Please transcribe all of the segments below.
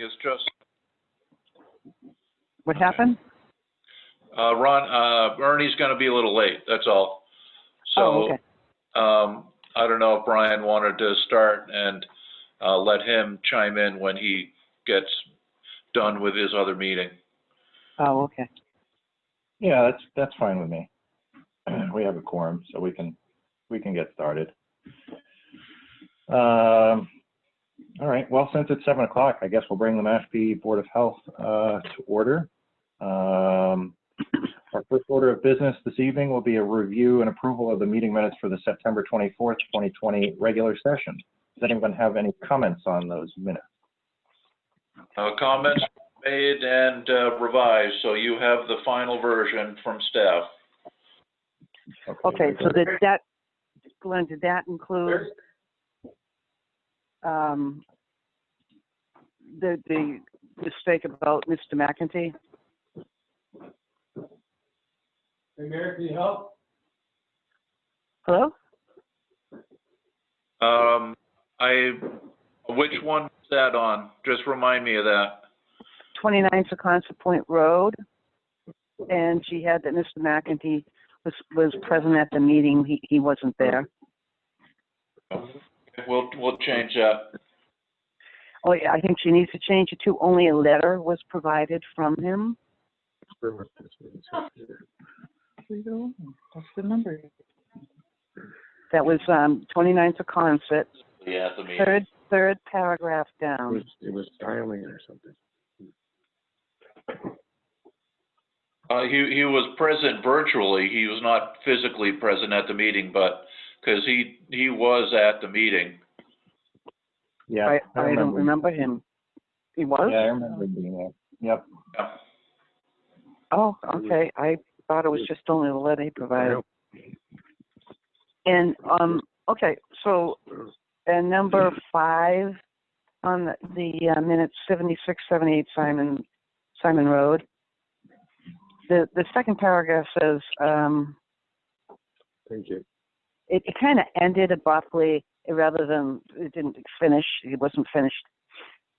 It's just What happened? Ernie's going to be a little late. That's all. So, Oh, okay. I don't know if Brian wanted to start and let him chime in when he gets done with his other meeting. Oh, okay. Yeah, that's fine with me. We have a quorum, so we can get started. All right. Well, since it's 7 o'clock, I guess we'll bring the Mashpee Board of Health to order. Our first order of business this evening will be a review and approval of the meeting minutes for the September 24th, 2020 regular session. Does anyone have any comments on those minutes? Comments made and revised, so you have the final version from staff. Okay, so Glenn, did that include the mistake about Mr. McEntee? Hey, Mayor, can you help? Hello? Which one was that on? Just remind me of that. 29 Secaucus Point Road, and she had that Mr. McEntee was present at the meeting. He wasn't there. We'll change that. Oh yeah, I think she needs to change it to only a letter was provided from him. What's the number? That was 29 Secaucus, Yeah, at the meeting. third paragraph down. It was dialing or something. He was present virtually. He was not physically present at the meeting, but because he was at the meeting. Yeah, I don't remember him. He was? Yeah, I remember him being there. Yep. Yeah. Oh, okay. I thought it was just only the letter he provided. And okay, so and number 5 on the minutes 76, 78 Simon Road. The second paragraph says Thank you. it kind of ended abruptly rather than it didn't finish. It wasn't finished.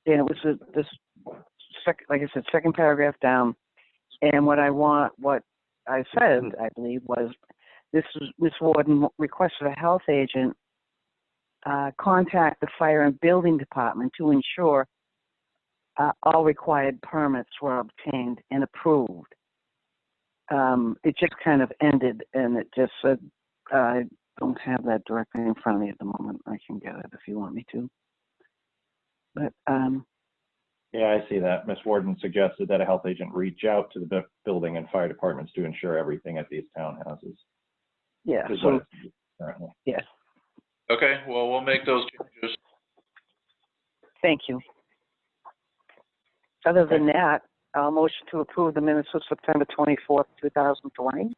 And it was this like I said, second paragraph down. And what I said, I believe, was this warden requested a health agent contact the fire and building department to ensure all required permits were obtained and approved. It just kind of ended, and it just said, I don't have that directly in front of me at the moment. I can get it if you want me to. But Yeah, I see that. Ms. Warden suggested that a health agent reach out to the building and fire departments to ensure everything at these townhouses. yeah, Is so what it's currently. yes, Okay, well, we'll make those changes. thank you. Other than that, I'll motion to approve the minutes of September 24th, 2020.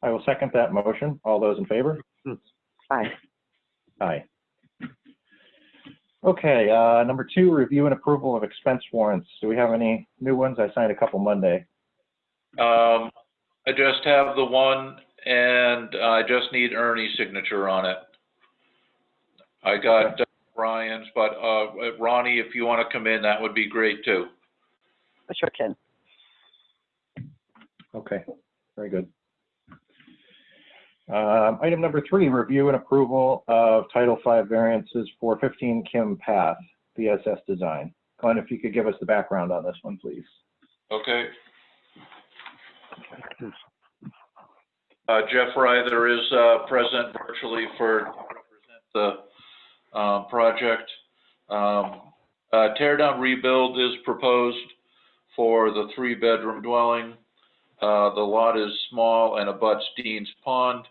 I will second that motion. All those in favor? Aye. Aye. Okay, number 2, review and approval of expense warrants. Do we have any new ones? I signed a couple Monday. I just have the one, and I just need Ernie's signature on it. I got Brian's, but Ronnie, if you want to come in, that would be great too. I sure can. Okay, very good. Item number 3, review and approval of Title V variances for 15 Kim Path, VSS design. Glenn, if you could give us the background on this one, please. Okay. Jeff Ryther is present virtually to represent the project. Tear down rebuild is proposed for the 3-bedroom dwelling. The lot is small and abuts Dean's Pond.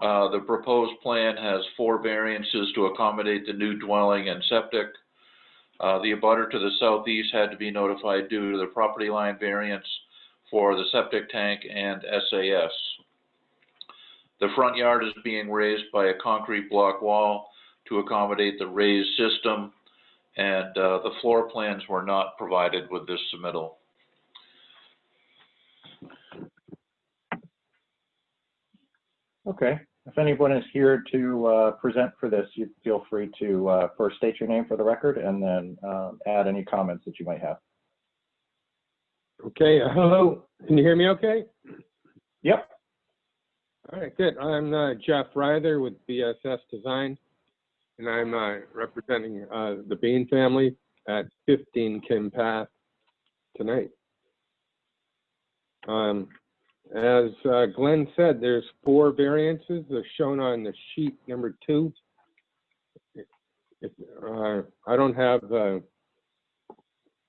The proposed plan has 4 variances to accommodate the new dwelling and septic. The abutter to the southeast had to be notified due to the property line variance for the septic tank and SAS. The front yard is being raised by a concrete block wall to accommodate the raised system, and the floor plans were not provided with this submittal. Okay, If anyone is here to present for this, you feel free to first state your name for the record and then add any comments that you might have. Okay, hello. Can you hear me okay? Yep. All right, good. I'm Jeff Ryther with BSS Design, and I'm representing the Bean family at 15 Kim Path tonight. As Glenn said, there's 4 variances. They're shown on the sheet number 2. I don't have, I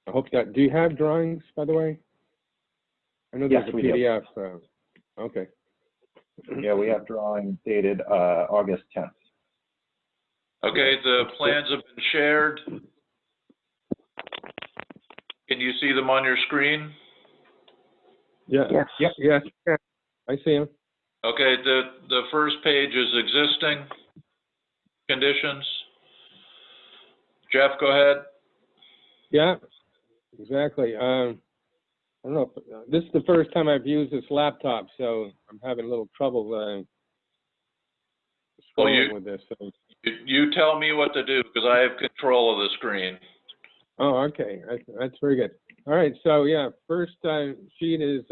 hope that, do you have drawings, by the way? I know there's Yes, a we do. PDF. Okay. Yeah, we have drawings dated August 10th. Okay, the plans have been shared. Can you see them on your screen? Yeah. Yes. Yep. Yes. Yeah. I see him. Okay, the first page is existing conditions. Jeff, go ahead. Yeah. Exactly. I don't know. This is the first time I've used this laptop, so I'm having a little trouble scrolling with this. So. You tell me what to do because I have control of the screen. Oh, okay. That's very good. All right. So yeah, first sheet is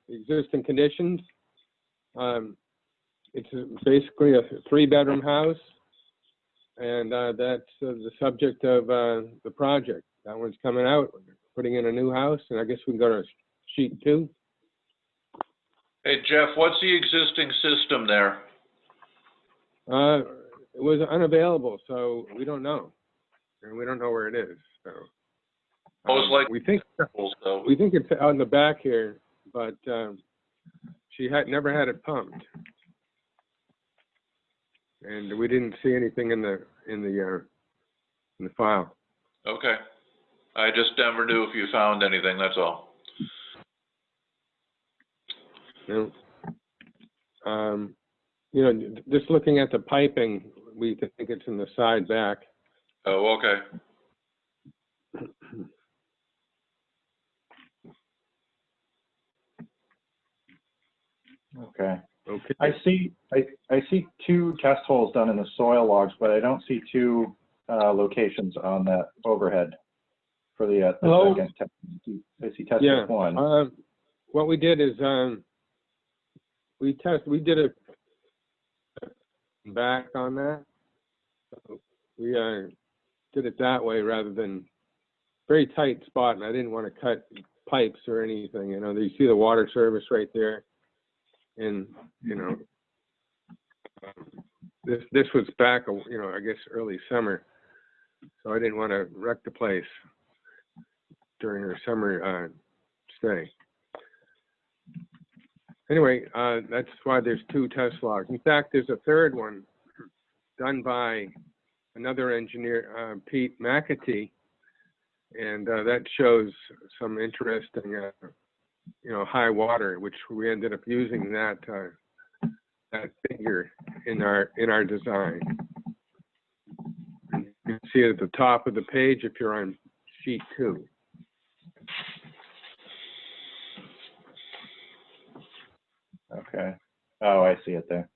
existing conditions. It's basically a 3-bedroom house, and that's the subject of the project. That one's coming out, putting in a new house, and I guess we can go to sheet 2. Hey, Jeff, what's the existing system there? It was unavailable, so we don't know, and we don't know where it is. So Most likely, we think so. it's out in the back here, but she had never had it pumped, and we didn't see anything in the file. Okay. I just never knew if you found anything, that's all. You know, just looking at the piping, we think it's in the side back. Oh, okay. Okay. Okay. I see 2 test holes done in the soil logs, but I don't see 2 locations on that overhead for the Hello? second test. I see test Yeah. 1. What we did is we did a back on that. So we did it that way rather than very tight spot, and I didn't want to cut pipes or anything. You know, you see the water service right there, and you know, this was back, you know, I guess early summer, so I didn't want to wreck the place during her summer stay. Anyway, that's why there's 2 test logs. In fact, there's a 3rd one done by another engineer, Pete McAtee, and that shows some interesting, you know, high water, which we ended up using that figure in our design. And you can see it at the top of the page if you're on sheet 2. Okay. Oh, I see it there.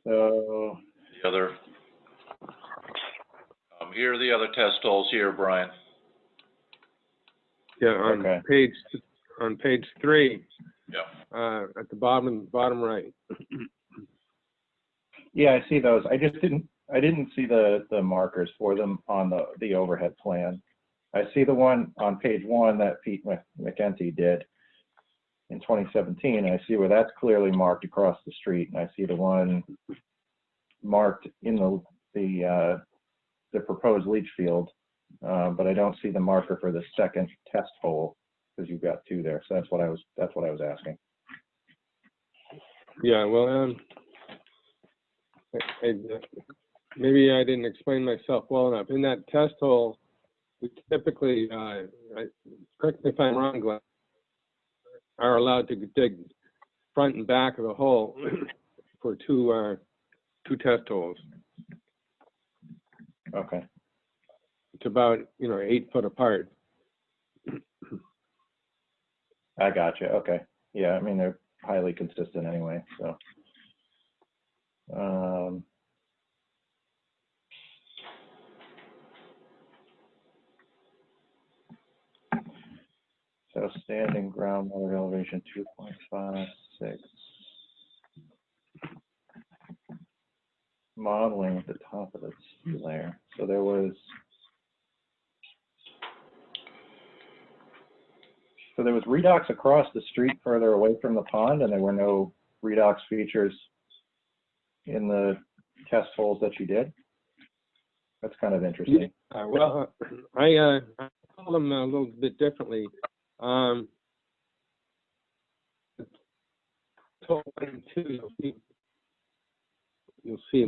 So The other, here are the other test holes here, Brian. Yeah, on page 3. Yeah. At the bottom right. yeah, I see those. I didn't see the markers for them on the overhead plan. I see the one on page 1 that Pete McEntee did in 2017. And I see where that's clearly marked across the street. And I see the one marked in the proposed leach field, but I don't see the marker for the second test hole because you've got 2 there. So that's what I was asking. Yeah, well, maybe I didn't explain myself well enough. In that test hole, we typically, correct me if I'm wrong, Glenn, are allowed to dig front and back of the hole for 2 test holes. Okay. It's about, you know, 8 foot apart. I gotcha. Okay. Yeah, I mean, they're highly consistent anyway, so. So standing groundwater elevation 2.56. Modeling at the top of the sea layer. So there was redox across the street further away from the pond, and there were no redox features in the test holes that you did. That's kind of interesting. Well, I call them a little bit differently. You'll see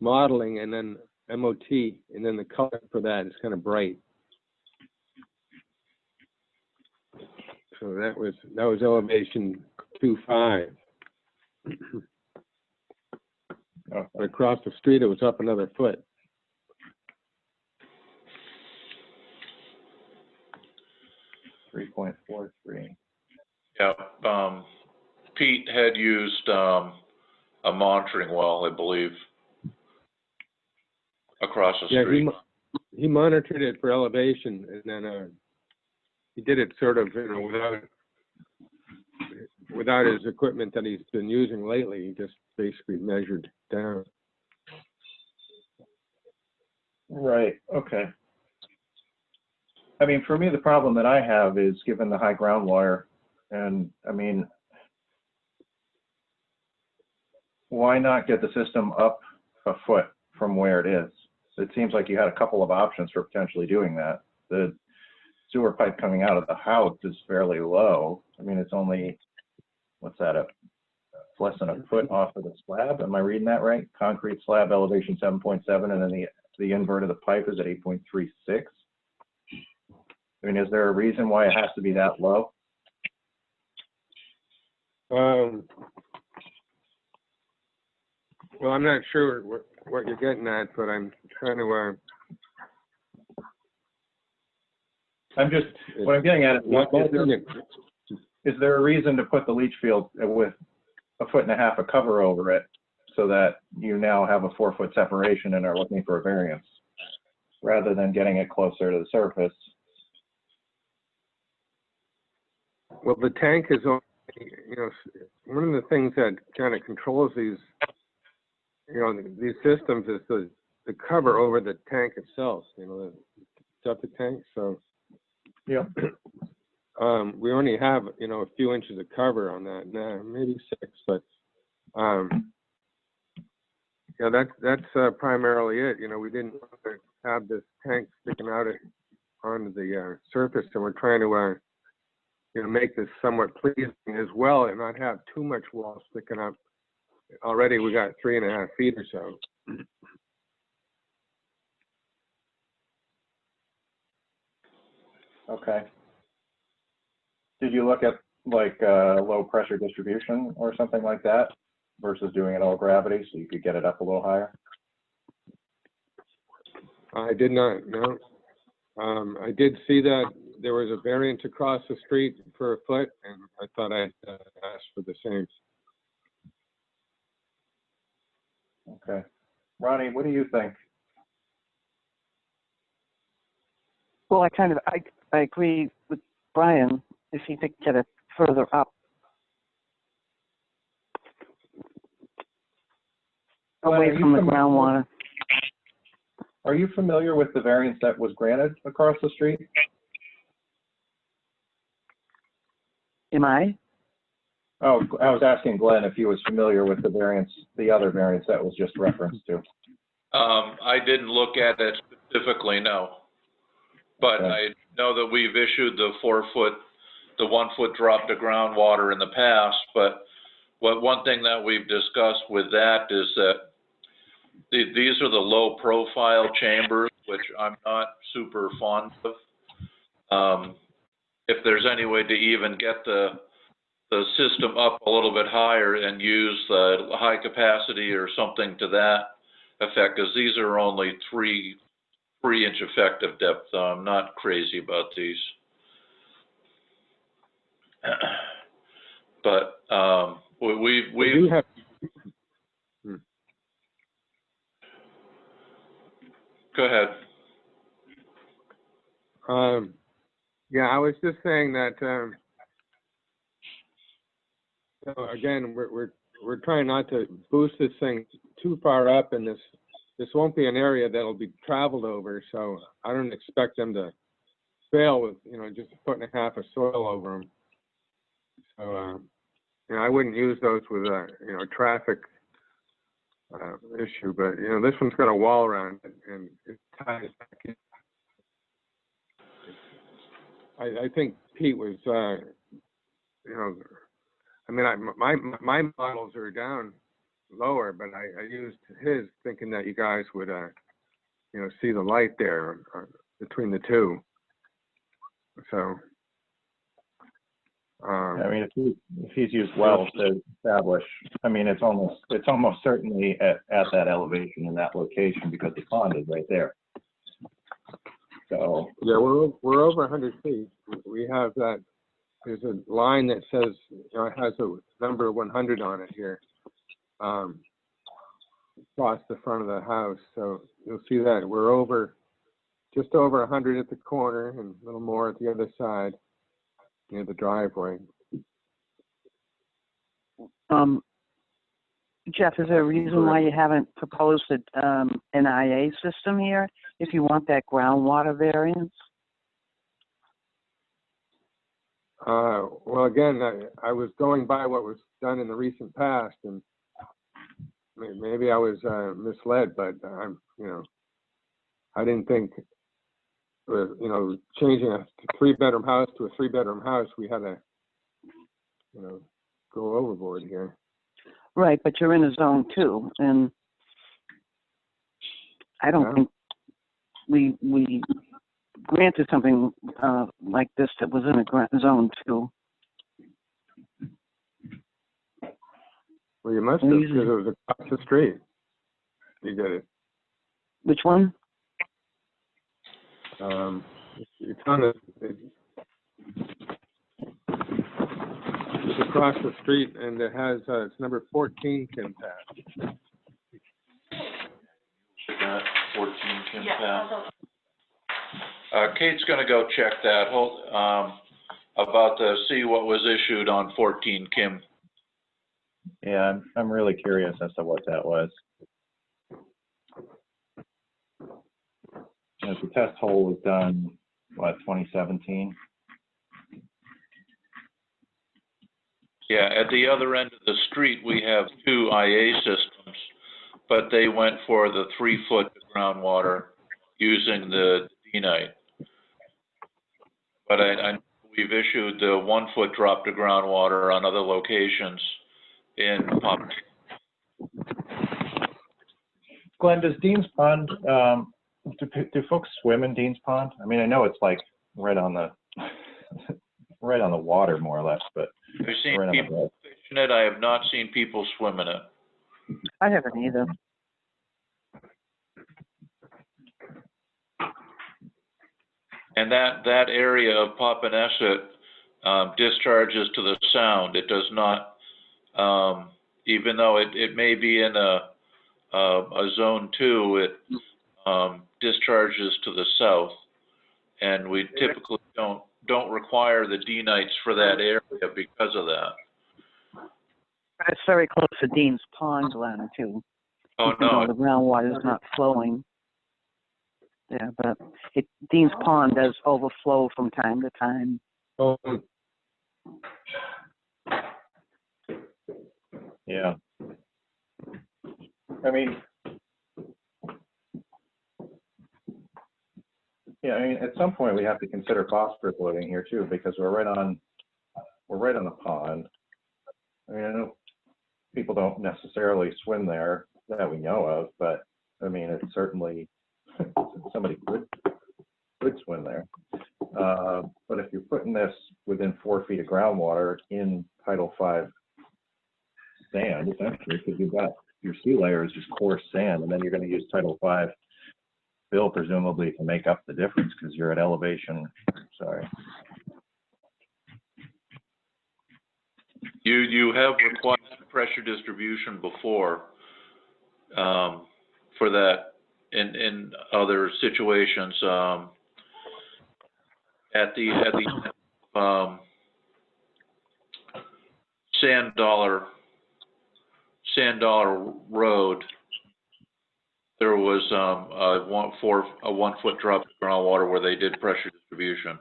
modeling and then MOT, and then the color for that is kind of bright. So that was elevation 2.5. Okay. But across the street, it was up another foot. .43. Yeah, Pete had used a monitoring well, I believe, across the street. Yeah, he monitored it for elevation, and then he did it sort of, without his equipment that he's been using lately. He just basically measured down. Right, okay. I mean, for me, the problem that I have is given the high groundwater, and I mean, why not get the system up a foot from where it is? It seems like you had a couple of options for potentially doing that. The sewer pipe coming out of the house is fairly low. I mean, it's only, what's that, less than a foot off of the slab? Am I reading that right? Concrete slab elevation 7.7, and then the invert of the pipe is at 8.36. I mean, is there a reason why it has to be that low? Well, I'm not sure what you're getting at, but I'm trying to. What I'm getting at is there a reason to put the leach field with 1.5 feet of cover over it so that you now have a 4-foot separation and are looking for a variance rather than getting it closer to the surface? Well, the tank is only, one of the things that kind of controls these, these systems is the cover over the tank itself, the septic tank. So, yeah, we only have, a few inches of cover on that now, maybe 6, but, yeah, that's primarily it. We didn't want to have this tank sticking out onto the surface, and we're trying to, make this somewhat pleasing as well and not have too much wall sticking up. Already we got 3.5 feet or so. okay. Did you look at like low pressure distribution or something like that versus doing it all gravity so you could get it up a little higher? I did not, no. I did see that there was a variance across the street for a foot, and I thought I'd ask for the same. Okay. Ronnie, what do you think? Well, I agree with Brian if he could get it further up. Away from the groundwater. Are you familiar with the variance that was granted across the street? Am I? Oh, I was asking Glenn if he was familiar with the other variance that was just referenced to. I didn't look at it specifically, no. But Okay. I know that we've issued the 1 foot drop to groundwater in the past, but one thing that we've discussed with that is that these are the low profile chambers, which I'm not super fond of. If there's any way to even get the system up a little bit higher and use the high capacity or something to that effect, because these are only 3-inch effective depth. I'm not crazy about these. But, We we do have, go ahead. yeah, I was just saying that, so again, we're trying not to boost this thing too far up, and this won't be an area that'll be traveled over, so I don't expect them to fail with, just a foot and a half of soil over them. So, I wouldn't use those with a, traffic issue, but, this one's got a wall around it, and it ties back in. I think Pete was, my models are down lower, but I used his thinking that you guys would, see the light there between the two. So, I mean, if he's used wells to establish, I mean, it's almost certainly at that elevation in that location because the pond is right there. So yeah, we're over 100 feet. We have that. There's a line that says, it has a number 100 on it here, across the front of the house. So you'll see that we're just over 100 at the corner and a little more at the other side near the driveway. Jeff, is there a reason why you haven't proposed an IA system here if you want that groundwater variance? Well, again, I was going by what was done in the recent past, and maybe I was misled, but I didn't think, changing a 3-bedroom house to a 3-bedroom house, we had to, go overboard here. Right, but you're in a zone 2, and I don't think we granted something like this that was in a zone 2. Well, you must have, because it was across the street. You get it. Which one? It's on the, it's across the street, and it has, it's number 14 Kim Path. 14 Kim Path. Kate's gonna go check that, about see what was issued on 14 Kim. yeah, I'm really curious as to what that was. The test hole was done, 2017? Yeah, at the other end of the street, we have 2 IA systems, but they went for the 3-foot groundwater using the D-Night. But I we've issued the 1-foot drop to groundwater on other locations in Pop. Glenn, does Dean's Pond, do folks swim in Dean's Pond? I mean, I know it's like right on the right on the water, more or less, but I've seen right people fish in it. I have not seen people swim in it. I haven't either. And that area of Popponesset discharges to the sound. It does not, even though it may be in a zone 2, it discharges to the south, and we typically don't require the D-Nights for that area because of that. But it's very close to Dean's Pond, Glenn, too. Oh, Even though no. the groundwater is not flowing. Yeah, but Dean's Pond does overflow from time to time. Oh, yeah. I mean, at some point we have to consider phosphorus loading here too, because we're right on the pond. I mean, I know people don't necessarily swim there that we know of, but I mean, it's certainly somebody could swim there. But if you're putting this within 4 feet of groundwater in Title V sand, essentially, because you've got your sea layer is just coarse sand, and then you're going to use Title V fill presumably to make up the difference because you're at elevation. Sorry. You have required pressure distribution before, for that in other situations, at the Sand Dollar Road, there was a 1 foot drop in groundwater where they did pressure distribution.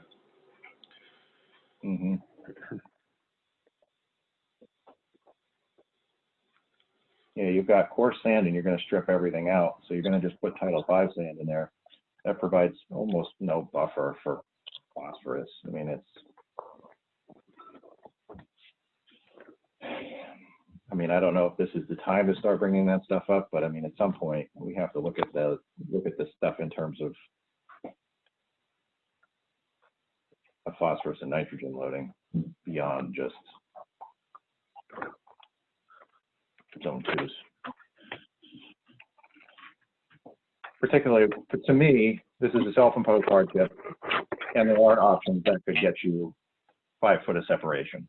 Mm-hmm. Yeah, you've got coarse sand and you're going to strip everything out. So you're going to just put Title V sand in there. That provides almost no buffer for phosphorus. I mean, I don't know if this is the time to start bringing that stuff up, but I mean, at some point we have to look at this stuff in terms of phosphorus and nitrogen loading beyond just zone 2s. Particularly, to me, this is a self-imposed hardship, and there are options that could get you 5 foot of separation.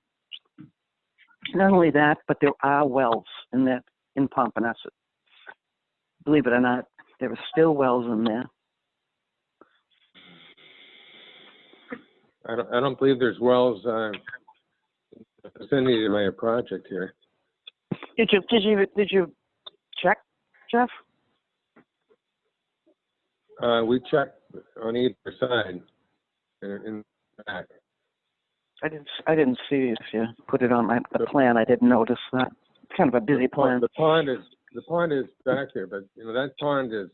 Not only that, but there are wells in Pompanesett. Believe it or not, there are still wells in there. I don't believe there's wells in the vicinity of my project here. Did you check, Jeff? We checked on either side in the back. I didn't see if you put it on the plan. I didn't notice that. It's kind of a busy plan. The pond is back there, but you know that pond is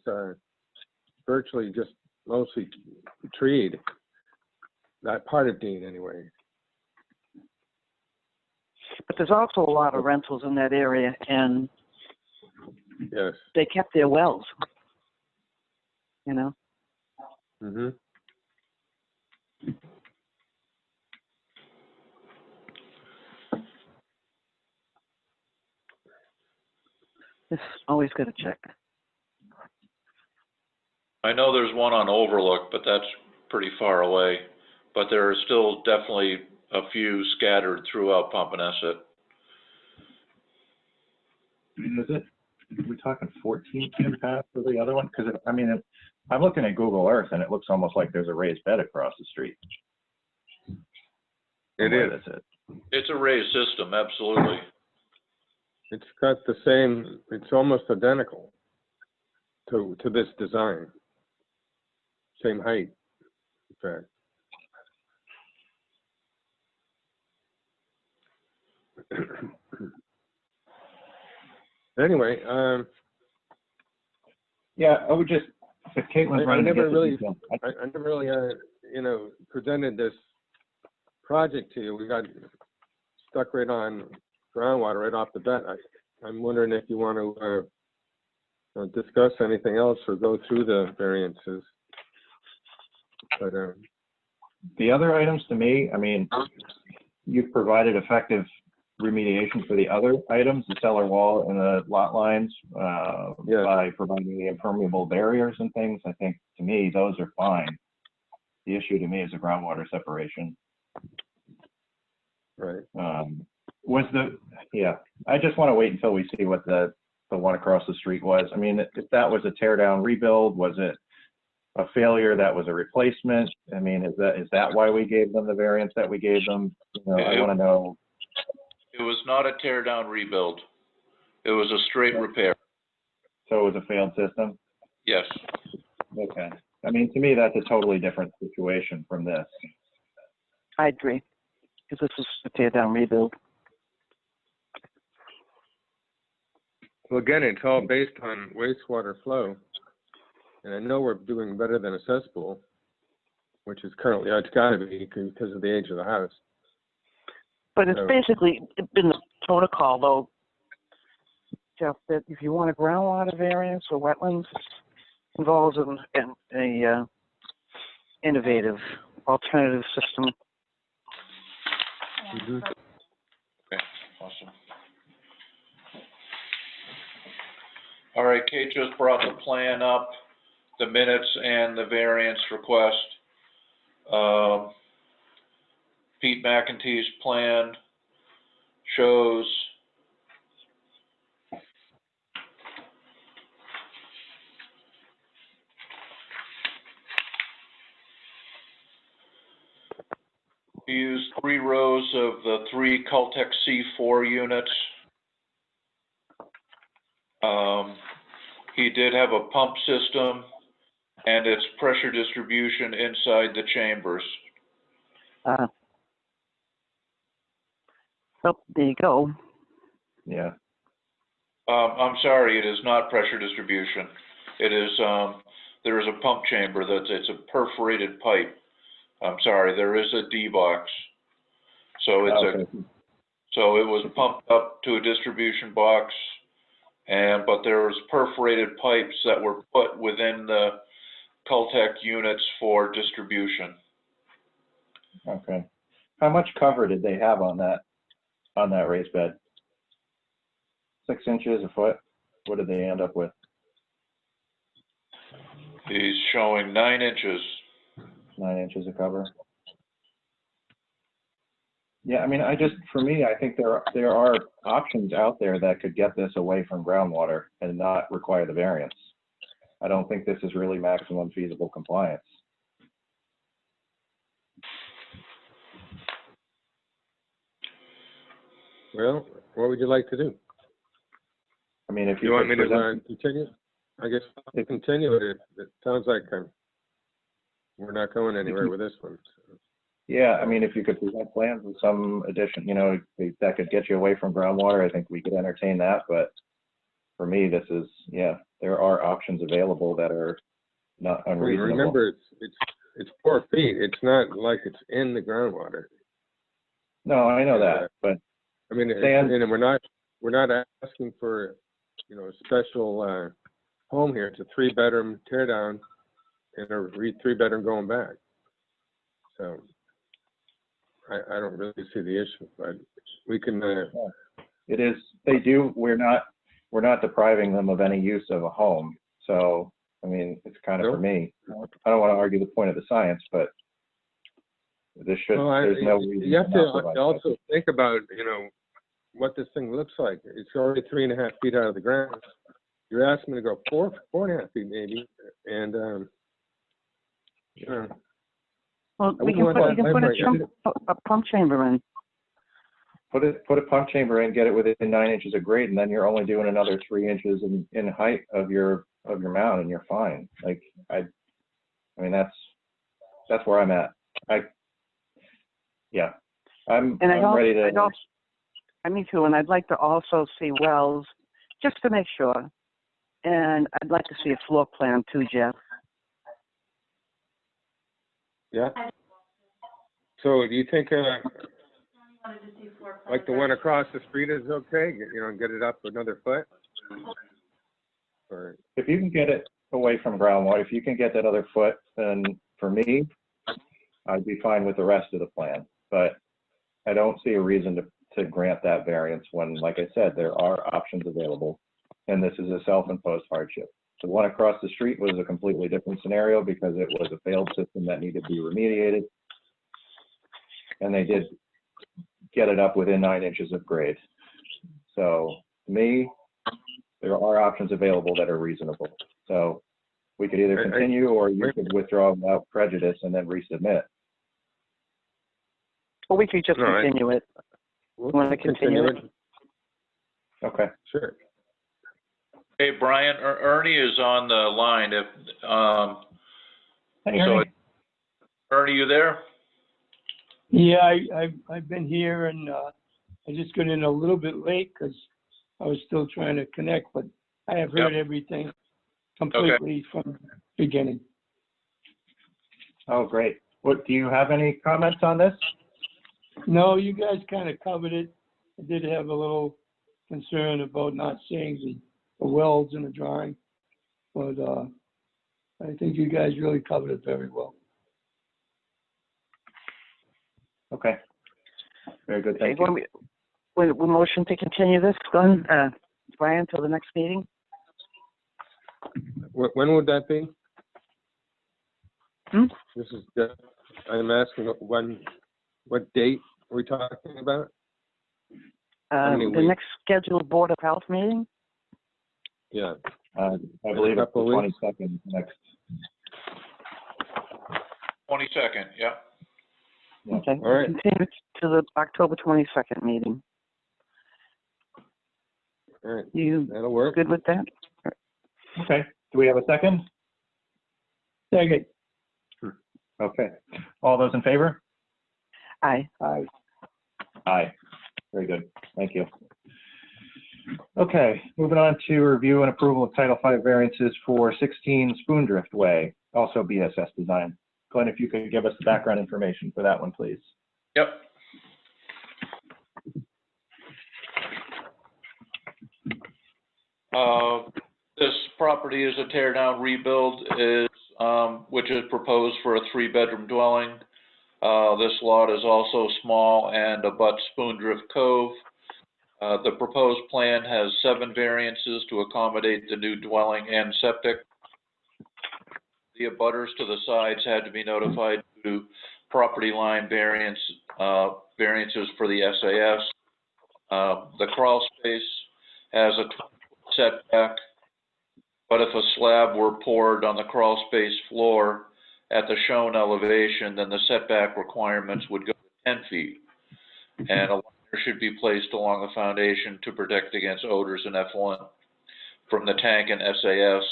virtually just mostly treed. That part of Dean, anyway. But there's also a lot of rentals in that area, and Yes. they kept their wells. You know. Mhm. Just always got to check. I know there's one on Overlook, but that's pretty far away. But there are still definitely a few scattered throughout Pompanesett. Is it? Are we talking 14 feet past for the other one? Because I'm looking at Google Earth and it looks almost like there's a raised bed across the street. It is. It's a raised system, absolutely. It's got the same. It's almost identical to this design. Same height, in fact. Anyway, Yeah, I would just, if Caitlin's I running to never get the really, details, I never really, presented this project to you. We got stuck right on groundwater right off the bat. I'm wondering if you want to discuss anything else or go through the variances. But the other items to me, you've provided effective remediation for the other items, the cellar wall and the lot lines, Yes. by providing the impermeable barriers and things. I think, to me, those are fine. The issue to me is the groundwater separation. right. I just want to wait until we see what the one across the street was. If that was a tear down rebuild, was it a failure that was a replacement? Is that why we gave them the variance that we gave them? I want to know. It was not a tear down rebuild. It was a straight repair. So it was a failed system? Yes. Okay. To me, that's a totally different situation from this. I agree, because this is a tear down rebuild. Well, again, it's all based on wastewater flow. And I know we're doing better than a cesspool, which is currently, it's got to be because of the age of the house. But it's basically been the protocol, though, Jeff, that if you want a groundwater variance or wetlands, involves a innovative alternative system. Mm-hmm. Okay, awesome. All right, Kate just brought the plan up, the minutes and the variance request. Pete McEntee's plan shows we used 3 rows of the 3 Caltech C4 units. He did have a pump system and its pressure distribution inside the chambers. So there you go. Yeah. I'm sorry, it is not pressure distribution. It is, there is a pump chamber it's a perforated pipe. I'm sorry, there is a D box. So it's so it was pumped up to a distribution box, but there was perforated pipes that were put within the Caltech units for distribution. Okay. How much cover did they have on that raised bed? 6 inches, a foot? What did they end up with? He's showing 9 inches. 9 inches of cover. Yeah, I mean, for me, I think there are options out there that could get this away from groundwater and not require the variance. I don't think this is really maximum feasible compliance. Well, what would you like to do? I mean, if You you want me could to present, continue? I guess I'll continue it. It sounds like we're not going anywhere with this one. So. yeah, I mean, if you could present plans with some addition, that could get you away from groundwater, I think we could entertain that. But for me, this is, there are options available that are not unreasonable. Remember, it's 4 feet. It's not like it's in the groundwater. No, I know that, but I mean, Dan, and we're not asking for, a special home here. It's a 3-bedroom tear down and a 3-bedroom going back. So I don't really see the issue, but we can. it is. They do. We're not depriving them of any use of a home. So I mean, it's kind of for me. I don't want to argue the point of the science, but this should. There's no reason. You have to also think about what this thing looks like. It's already 3.5 feet out of the ground. You're asking me to go 4.5 feet maybe, and Well, we can put a pump chamber in. Put a pump chamber in, get it within 9 inches of grade, and then you're only doing another 3 inches in height of your mound, and you're fine. Like I mean that's where I'm at. I'm ready to. Me too, and I'd like to also see wells, just to make sure. And I'd like to see a floor plan too, Jeff. Yeah. So do you think like the one across the street is okay? Get it up another foot? Or if you can get it away from groundwater, if you can get that other foot, then for me, I'd be fine with the rest of the plan. But I don't see a reason to grant that variance when, like I said, there are options available, and this is a self-imposed hardship. The one across the street was a completely different scenario because it was a failed system that needed to be remediated, and they did get it up within 9 inches of grade. So to me, there are options available that are reasonable. So we could either continue or you could withdraw without prejudice and then resubmit. Well, we could just continue it. We'll want to continue it? Okay. Sure. Hey, Brian, Ernie is on the line. Hey, Ernie. Ernie, you there? Yeah, I've been here and I just got in a little bit late because I was still trying to connect, but I have heard everything completely from the beginning. Oh, great. What, do you have any comments on this? No, you guys kind of covered it. I did have a little concern about not seeing the wells in the drawing, but I think you guys really covered it very well. Okay. Very good. Thank you. We motion to continue this, Brian, till the next meeting? When would that be? This is. I'm asking what date are we talking about? many The weeks? next scheduled Board of Health meeting? Yeah. I believe it's the couple of weeks? 22nd next. 22nd, yeah. Yeah. Okay. All right. Continue to the October 22nd meeting. All right, You that'll work. good with that? Okay. Do we have a second? Second. Okay. All those in favor? Aye. Aye. Aye. Very good. Thank you. Okay, moving on to review and approval of Title V variances for 16 Spoon Driftway, also BSS design. Glenn, if you could give us the background information for that one, please. Yep. This property is a tear down rebuild, which is proposed for a 3-bedroom dwelling. This lot is also small and abuts Spoondrift Cove. The proposed plan has 7 variances to accommodate the new dwelling and septic. The abutters to the sides had to be notified to property line variances for the SAS. The crawl space has a setback, but if a slab were poured on the crawl space floor at the shown elevation, then the setback requirements would go to 10 feet. And a liner should be placed along the foundation to protect against odors and effluent from the tank and SAS.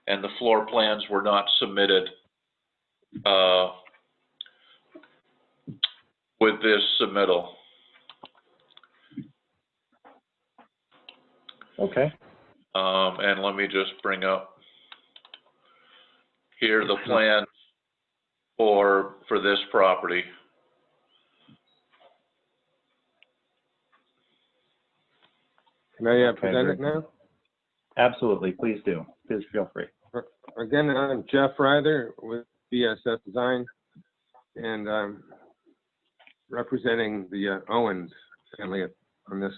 And the floor plans were not submitted with this submittal. Okay. And let me just bring up here the plan for this property. Can I present it now? Absolutely. Please do. Please feel free. Again, I'm Jeff Ryther with BSS Design, and I'm representing the Owens family on this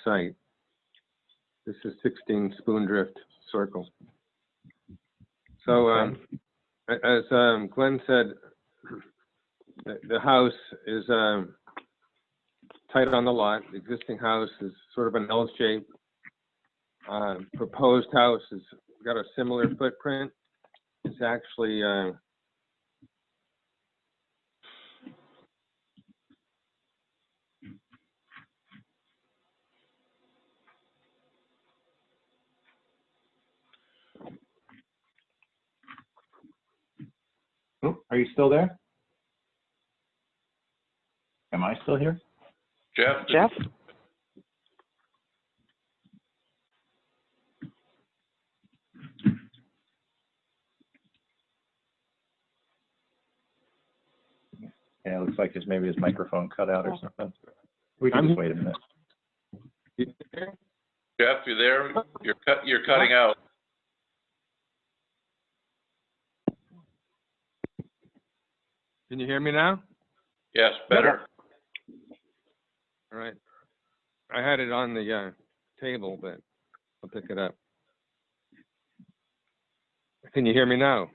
site. This is 16 Spoondrift Circle. So, as Glenn said, the house is tight on the lot. The existing house is sort of an L shape. Proposed house has got a similar footprint. It's actually Oh, are you still there? Am I still here? Jeff? Jeff? Yeah, it looks like maybe his microphone cut out or something. We can just wait a minute. Jeff, you there? You're cutting out. Can you hear me now? Yes, better. All right. I had it on the table, but I'll pick it up. Can you hear me now?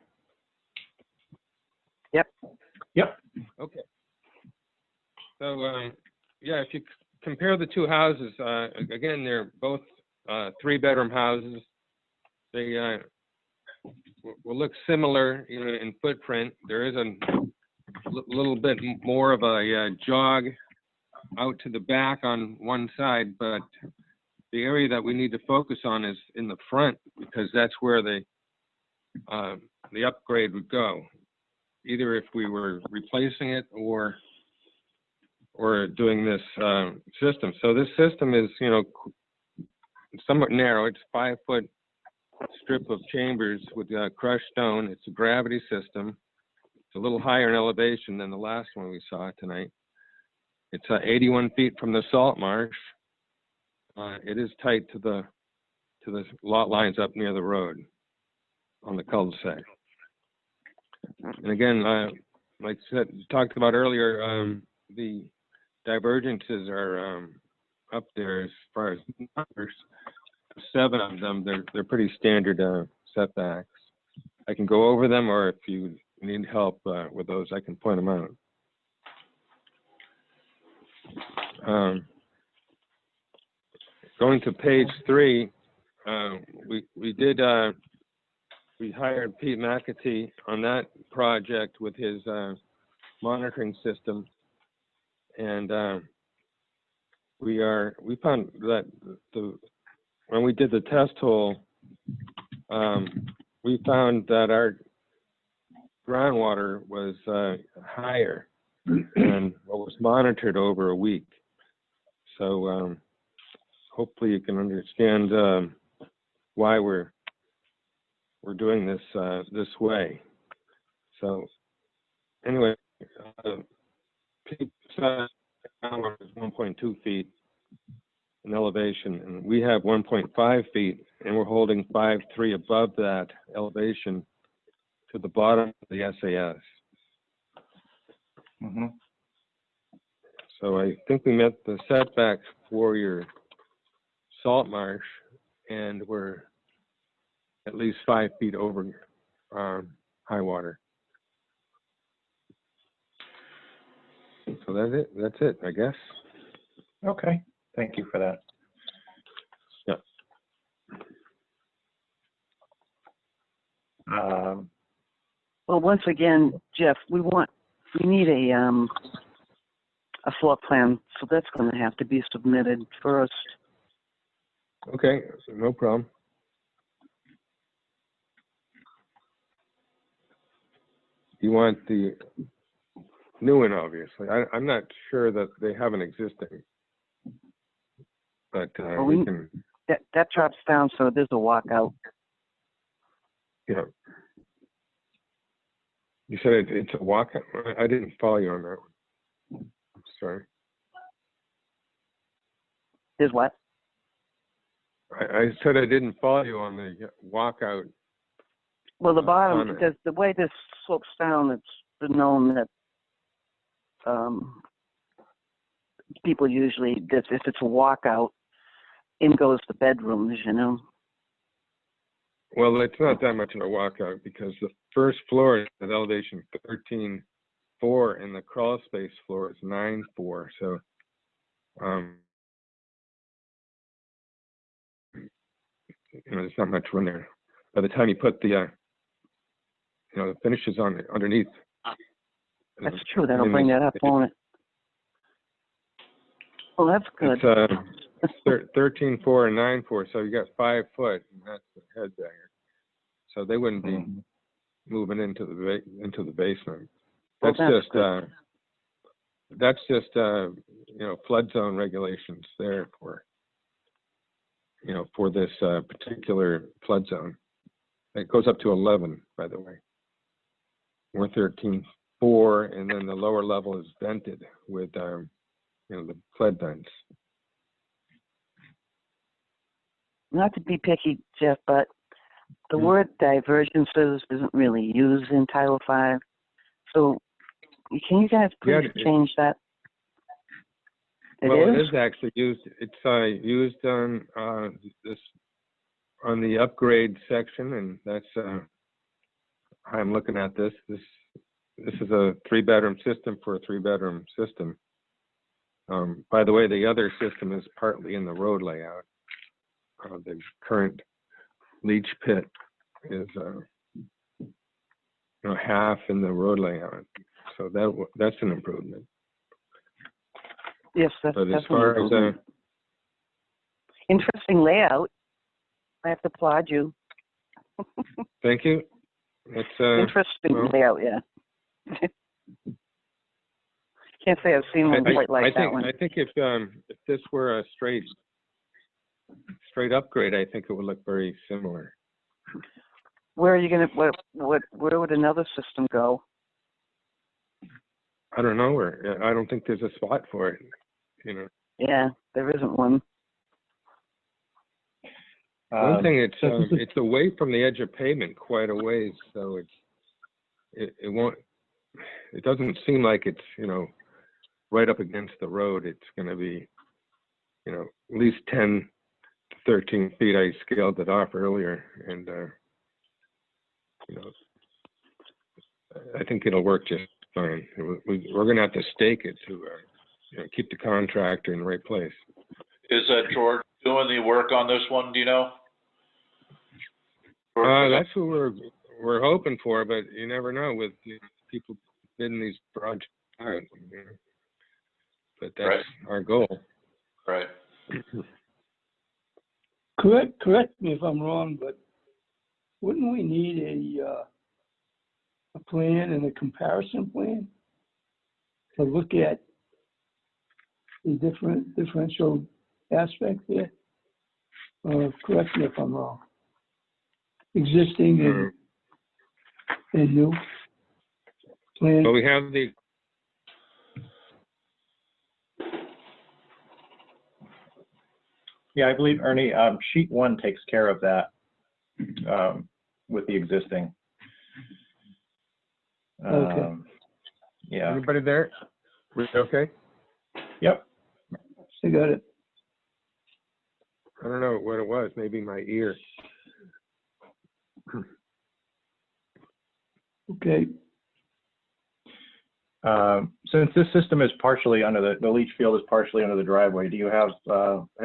Yep. Yep. Okay. So, yeah, if you compare the two houses, again, they're both 3-bedroom houses. They will look similar in footprint. There is a little bit more of a jog out to the back on one side, but the area that we need to focus on is in the front, because that's where the upgrade would go, either if we were replacing it or doing this system. So this system is, somewhat narrow. It's 5-foot strip of chambers with crushed stone. It's a gravity system. It's a little higher in elevation than the last one we saw tonight. It's 81 feet from the salt marsh. It is tight to the lot lines up near the road on the cul-de-sac. And again, like I said, talked about earlier, the divergences are up there as far as numbers. 7 of them, they're pretty standard setbacks. I can go over them, or if you need help with those, I can point them out. going to page 3, we hired Pete McAtee on that project with his monitoring system, and we found that when we did the test hole, we found that our groundwater was higher than what was monitored over a week. So hopefully you can understand why we're doing this this way. So anyway, Pete's groundwater is 1.2 feet in elevation, and we have 1.5 feet, and we're holding 5.3 above that elevation to the bottom of the SAS. Mm-hmm. So I think we met the setback for your salt marsh, and we're at least 5 feet over high water. So that's it, I guess. Okay, thank you for that. Yeah. Well, once again, Jeff, we need a floor plan, so that's going to have to be submitted first. Okay, no problem. You want the new one, obviously. I'm not sure that they have an existing, but Well, we can. That drops down, so there's a walkout. Yeah. You said it's a walkout? I didn't follow you on that one. Sorry. There's what? I said I didn't follow you on the walkout. Well, the bottom, comment. because the way this slopes down, it's been known that people usually, if it's a walkout, in goes the bedrooms, you know. Well, it's not that much of a walkout because the first floor is at elevation 13.4 and the crawl space floor is 9.4. So, there's not much room there. By the time you put the, the finishes on underneath. That's true. That'll bring that up, won't it? Well, that's good. It's 13.4 and 9.4, so you got 5 foot, and that's the head there. So they wouldn't be moving into the basement. That's just flood zone regulations there for for this particular flood zone. It goes up to 11, by the way. We're 13.4, and then the lower level is vented with the flood vents. Not to be picky, Jeff, but the word divergences isn't really used in Title V. So can you guys please change that? It is actually used. It's used on on the upgrade section, and that's how I'm looking at this. This is a 3-bedroom system for a 3-bedroom system. By the way, the other system is partly in the road layout. The current leach pit is half in the road layout, so that's an improvement. Yes, that's but as definitely far an improvement. Interesting layout. I have to applaud you. Thank you. It's interesting layout, yeah. Can't say I've seen one quite like that one. I think if this were a straight upgrade, I think it would look very similar. Where are you gonna? Where would another system go? I don't know where. I don't think there's a spot for it. Yeah, there isn't one. One thing, it's away from the edge of pavement quite a ways, so it won't. It doesn't seem like it's right up against the road. It's going to be at least 10 to 13 feet. I scaled it off earlier, and I think it'll work just fine. We're going to have to stake it to keep the contractor in the right place. Is that, George, doing the work on this one, do you know? That's what we're hoping for, but you never know with people bidding these projects out. But that's Right. our goal. Right. Correct me if I'm wrong, but wouldn't we need a plan and a comparison plan to look at the differential aspects there? Correct me if I'm wrong. Existing and new plan. But we have the, Yeah, I believe, Ernie, sheet 1 takes care of that with the existing. Okay. Yeah. anybody there? We okay? Yep. I got it. I don't know what it was, maybe my ear. Okay. Since this system is partially under the leach field is partially under the driveway, do you have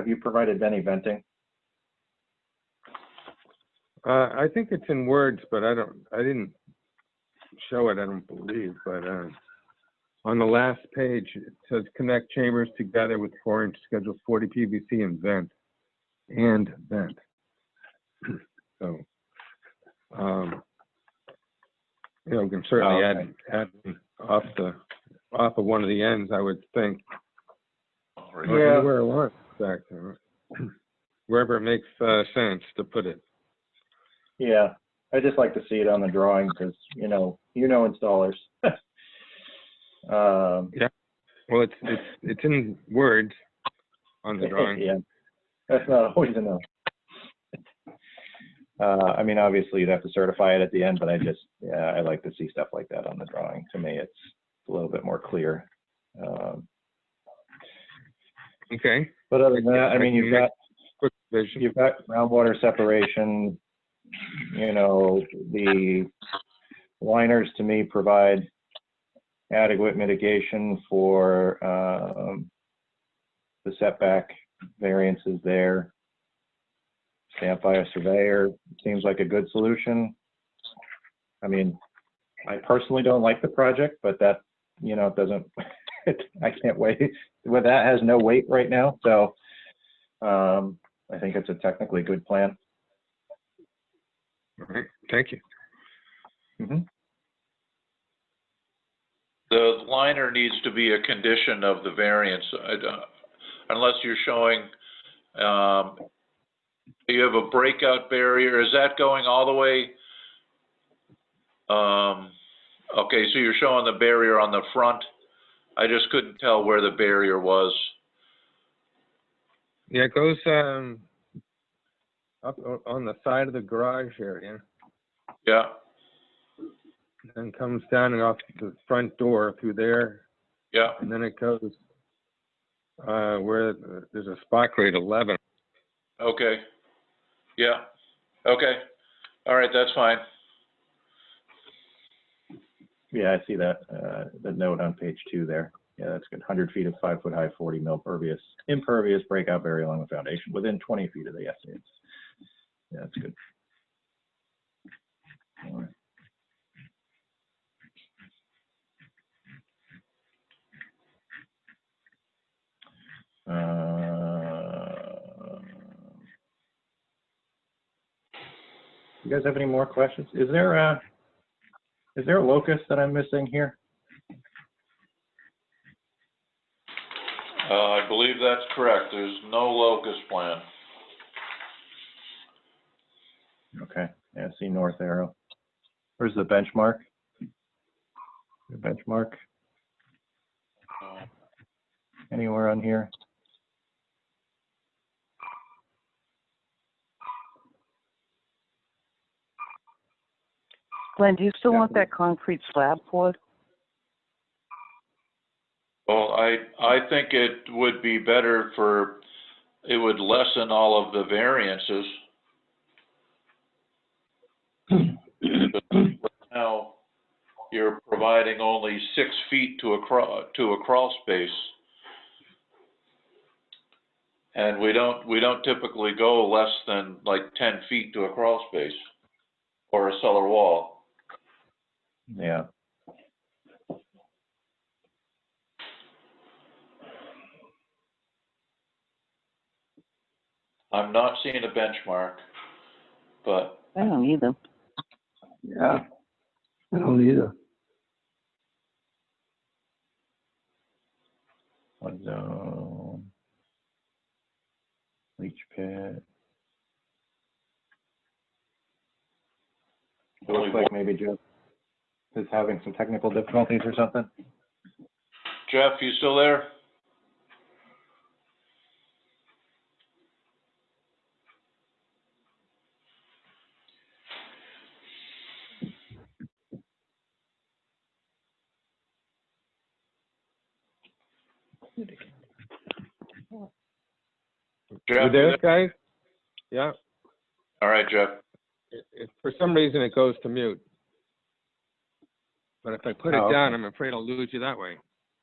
you provided any venting? I think it's in words, but I didn't show it, I don't believe, but on the last page, it says connect chambers together with 4-inch schedule 40 PVC and vent. So, we can certainly add off of one of the ends, I would think. Or anywhere along, in fact, wherever it makes sense to put it. Yeah, I just like to see it on the drawing because you know installers. Yeah. Well, it's in words on the drawing. Yeah, that's not always enough. I mean, obviously you'd have to certify it at the end, but I like to see stuff like that on the drawing. To me, it's a little bit more clear. Okay. But other than that, I mean, you've got groundwater separation. You know, the liners to me provide adequate mitigation for the setback variances there. Stamped by a surveyor seems like a good solution. I mean, I personally don't like the project, but that, it doesn't, I can't wait. Well, that has no weight right now. So I think it's a technically good plan. All right, thank you. Mm-hmm. The liner needs to be a condition of the variance, unless you're showing, you have a breakout barrier. Is that going all the way? Okay, so you're showing the barrier on the front. I just couldn't tell where the barrier was. Yeah, it goes up on the side of the garage area. Yeah. And comes down and off the front door through there. Yeah. And then it goes where there's a spot grade 11. Okay. Yeah. Okay. All right, that's fine. Yeah, I see that, the note on page 2 there. Yeah, that's good. 100 feet of 5-foot high, 40 mil impervious breakout barrier along the foundation within 20 feet of the estimates. Yeah, that's good. All right. You guys have any more questions? Is there a locus that I'm missing here? I believe that's correct. There's no locus plan. Okay, yeah, I see north arrow. Where's the benchmark? The benchmark? Anywhere on here? Glenn, do you still Yeah. want that concrete slab poured? Well, I think it would be better it would lessen all of the variances. Now, you're providing only 6 feet to a crawl space. And we don't typically go less than like 10 feet to a crawl space or a cellar wall. Yeah. I'm not seeing a benchmark, but I don't either. Yeah, I don't either. One zone. Leach pit. It looks like maybe Jeff is having some technical difficulties or something. Jeff, you still there? Jeff, You there, guys? Yeah. All right, Jeff. For some reason, it goes to mute. But if I put it Oh, down, okay. I'm afraid I'll lose you that way.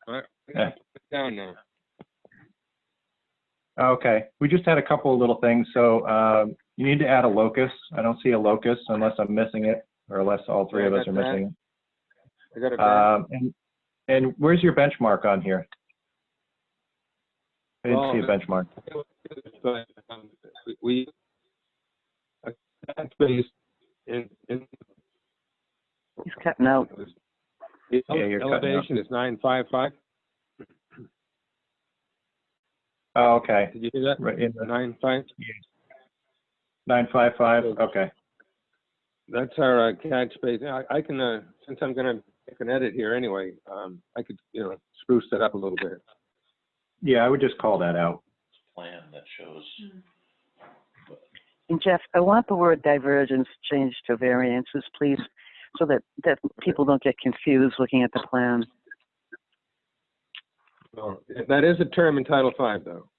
All right, Yeah. put it down now. Okay, we just had a couple of little things. So you need to add a locus. I don't see a locus unless I'm missing it, or unless all three of us are missing I got it. it. And where's your benchmark on here? I didn't Well, see a benchmark. But we space in He's cutting out. the Yeah, you're cutting out. elevation is 955. Oh, okay. Did you hear that? Right in the 95. 955. Okay. That's our catch space. I can since I'm gonna make an edit here anyway. I could spruce that up a little bit. Yeah, I would just call that out. Plan that shows. And Jeff, I want the word divergence changed to variances, please, so that people don't get confused looking at the plan. Well, that is a term in Title V, though.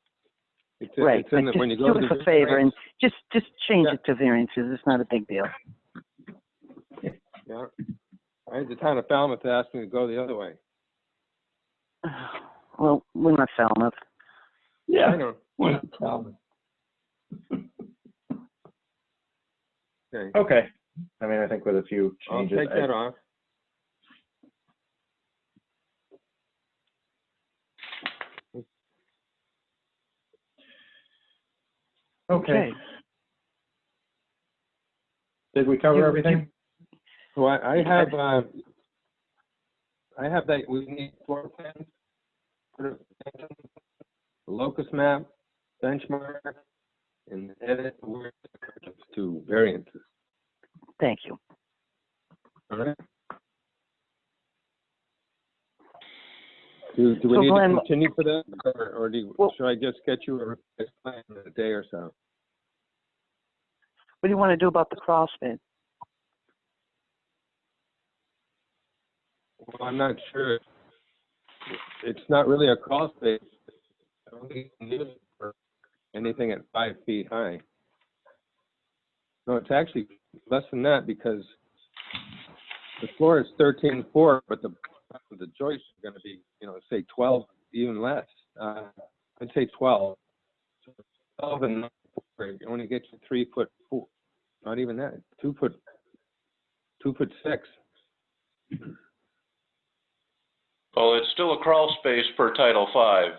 Right, It's in but the, when just you go do to us a the favor and just change Yeah. it to variances. It's not a big deal. Yeah. I had the town of Falmouth ask me to go the other way. Well, we're not Falmouth. I Yeah, know. we're not Falmouth. Okay. Okay. I mean, I think with a few I'll changes. take that off. Okay. Did we cover everything? So I have that, we need floor plans, locus map, benchmark, and edit the words to variances. Thank you. All right? Do we So need Glenn- to continue for that, or Well- should I just get you a revised plan in a day or so? What do you want to do about the crawl space? Well, I'm not sure. It's not really a crawl space. I don't think you can use it for anything at 5 feet high. No, it's actually less than that because the floor is 13.4, but the joists are going to be, say 12, even less. I'd say 12. So 12 and 9, you only get to 3'4". Not even that. 2'6". Well, it's still a crawl space per Title V.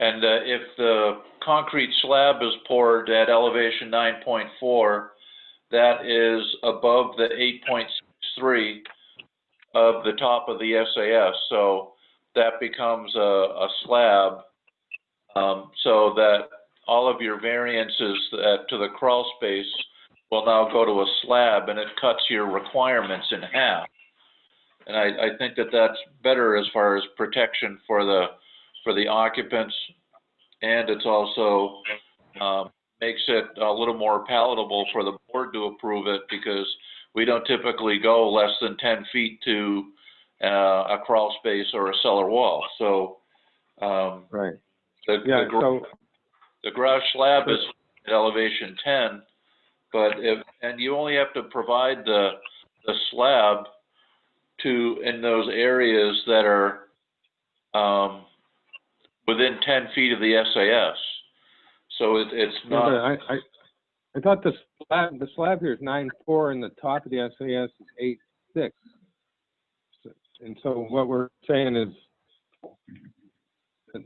And if the concrete slab is poured at elevation 9.4, that is above the 8.63 of the top of the SAS. So that becomes a slab, so that all of your variances to the crawl space will now go to a slab, and it cuts your requirements in half. And I think that that's better as far as protection for the occupants, and it's also makes it a little more palatable for the board to approve it, because we don't typically go less than 10 feet to a crawl space or a cellar wall. So Right. the garage slab is at elevation 10, and you only have to provide the slab in those areas that are within 10 feet of the SAS. So it's Yeah, not, but I thought the slab here is 9.4 and the top of the SAS is 8.6. And so what we're saying is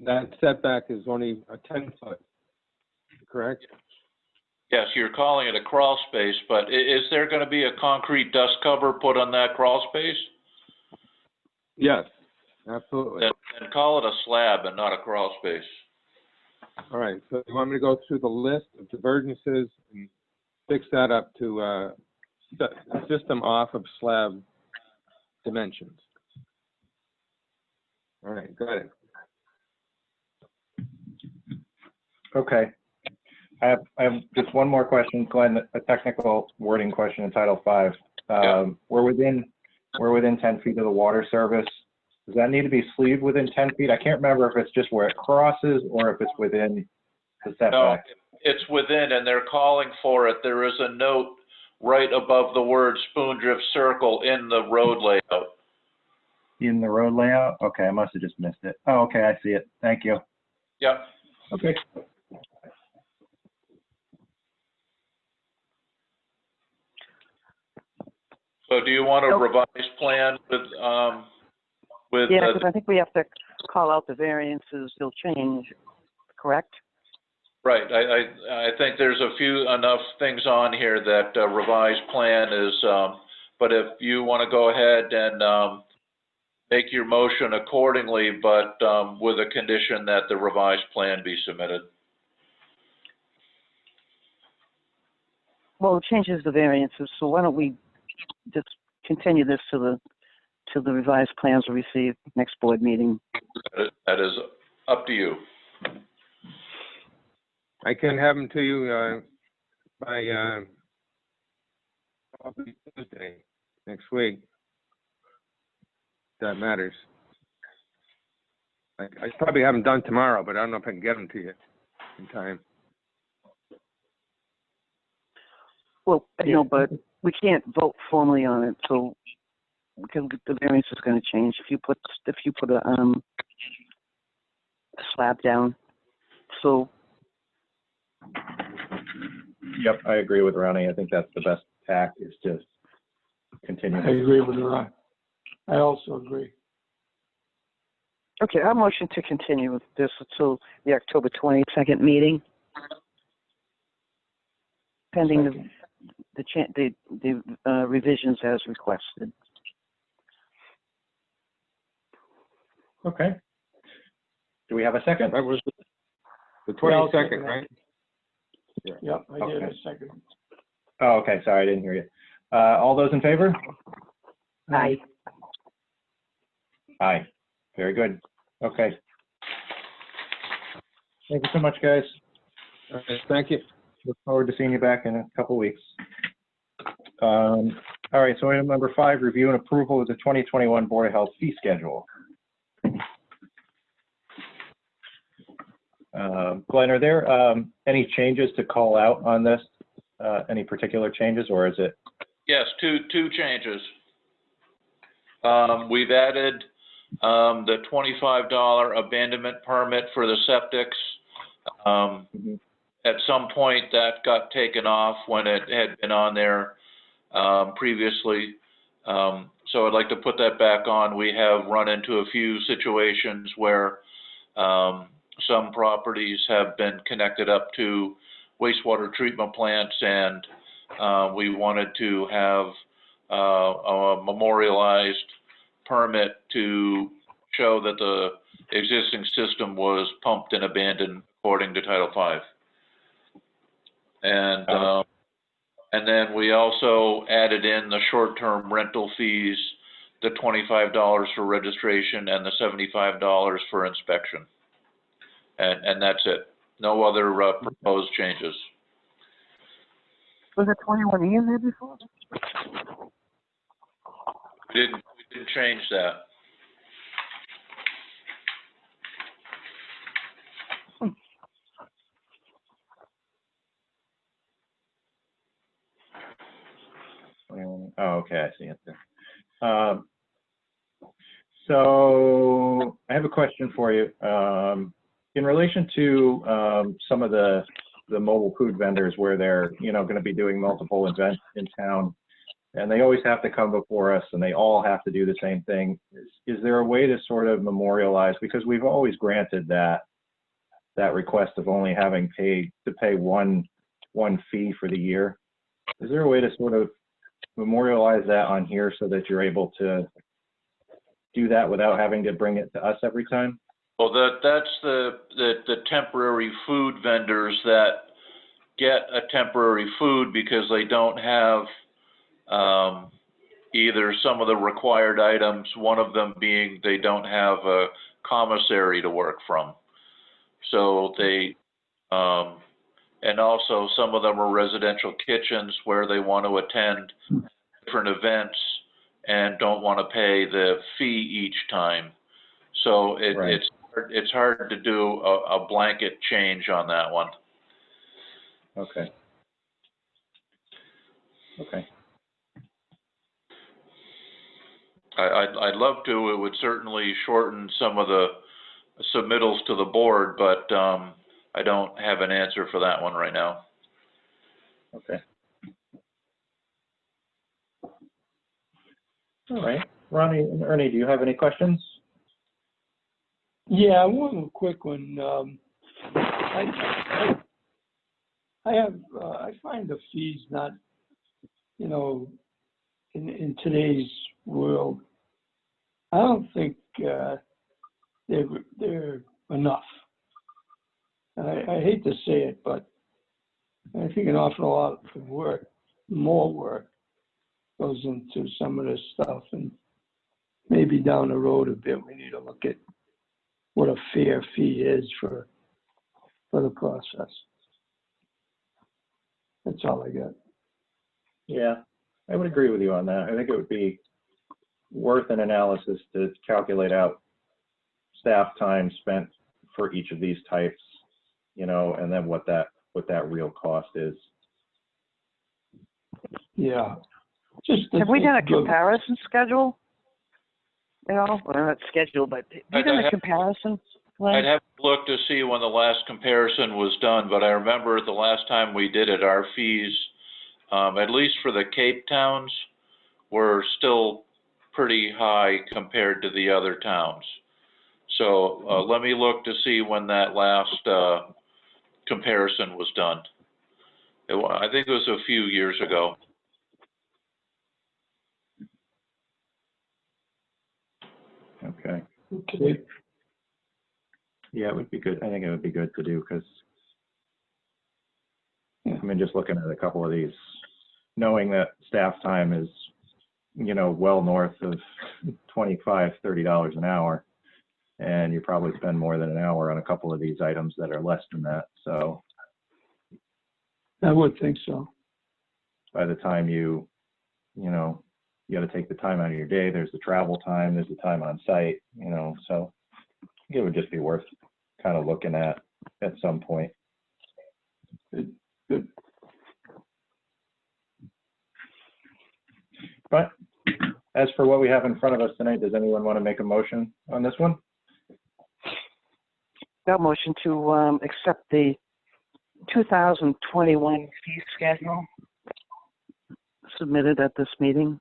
that setback is only a 10-foot, correct? yes, you're calling it a crawl space, but is there going to be a concrete dust cover put on that crawl space? Yes, absolutely. Then call it a slab and not a crawl space. All right, so you want me to go through the list of divergences and fix that up to a system off of slab dimensions? All right, got it. Okay. I have just one more question, Glenn, a technical wording question in Title V. Yeah. We're within 10 feet of the water service. Does that need to be sleeved within 10 feet? I can't remember if it's just where it crosses or if it's within the No, setback. it's within, and they're calling for it. There is a note right above the word Spoondrift Circle in the road layout. In the road layout? Okay, I must have just missed it. Oh, okay, I see it. Thank you. Yep. Okay. So do you want a revised plan with Yeah, because I think we have to call out the variances, they'll change, correct? right, I think there's enough things on here that a revised plan is, but if you want to go ahead and make your motion accordingly, but with a condition that the revised plan be submitted. Well, it changes the variances, so why don't we just continue this to the revised plans we receive next board meeting? That is up to you. I can have them to you by probably Tuesday next week. That matters. I probably have them done tomorrow, but I don't know if I can get them to you in time. Well, you know, but we can't vote formally on it, so because the variance is going to change if you put a slab down. So Yep, I agree with Ronnie. I think that's the best tack is just continue. I agree with Ron. I also agree. okay, our motion to continue with this until the October 22nd meeting, pending the revisions as requested. Okay. Do we have a second? That was the Yeah, I'll 22nd, second right? Yep, I did a Okay. second. Oh, okay, sorry, I didn't hear you. All those in favor? Aye. Aye. Very good. Okay. Thank you so much, guys. All right, thank you. Look forward to seeing you back in a couple weeks. All right, so item number 5, review and approval of the 2021 Board of Health fee schedule. Glenn, are there any changes to call out on this? Any particular changes, or is it? Yes, two changes. We've added the $25 abandonment permit for the septics. At some point that got taken off when it had been on there previously. So I'd like to put that back on. We have run into a few situations where some properties have been connected up to wastewater treatment plants, and we wanted to have a memorialized permit to show that the existing system was pumped and abandoned according to Title V. And then we also added in the short-term rental fees, the $25 for registration and the $75 for inspection. And that's it. No other proposed changes. Was it 21 in there before? We didn't change that. Oh, okay, I see it there. So I have a question for you. in relation to some of the mobile food vendors where they're, going to be doing multiple events in town, and they always have to come before us and they all have to do the same thing. Is there a way to sort of memorialize, because we've always granted that request of only having to pay one fee for the year? Is there a way to sort of memorialize that on here so that you're able to do that without having to bring it to us every time? Well, that's the temporary food vendors that get a temporary food because they don't have either some of the required items, one of them being they don't have a commissary to work from. So they, and also some of them are residential kitchens where they want to attend different events and don't want to pay the fee each time. So Right. it's hard to do a blanket change on that one. Okay. Okay. I'd love to. It would certainly shorten some of the submittals to the board, but I don't have an answer for that one right now. Okay. All right. Ronnie and Ernie, do you have any questions? Yeah, one quick one. I find the fees not, in today's world, I don't think they're enough. I hate to say it, but I think an awful lot of work, more work, goes into some of this stuff, and maybe down the road a bit we need to look at what a fair fee is for the process. That's all I got. Yeah, I would agree with you on that. I think it would be worth an analysis to calculate out staff time spent for each of these types, and then what that real cost is. Yeah. Have we done a comparison schedule? Well, not schedule, but have you done a comparison? I'd have to look to see when the last comparison was done, but I remember the last time we did it, our fees, at least for the Cape towns, were still pretty high compared to the other towns. So let me look to see when that last comparison was done. I think it was a few years ago. Okay. Okay. Yeah, it would be good. I think it would be good to do because, just looking at a couple of these, knowing that staff time is, well north of $25, $30 an hour, and you probably spend more than an hour on a couple of these items that are less than that. So I would think so. by the time you got to take the time out of your day, there's the travel time, there's the time on site, so I think it would just be worth kind of looking at some point. Good. But as for what we have in front of us tonight, does anyone want to make a motion on this one? Got a motion to accept the 2021 fee schedule submitted at this meeting,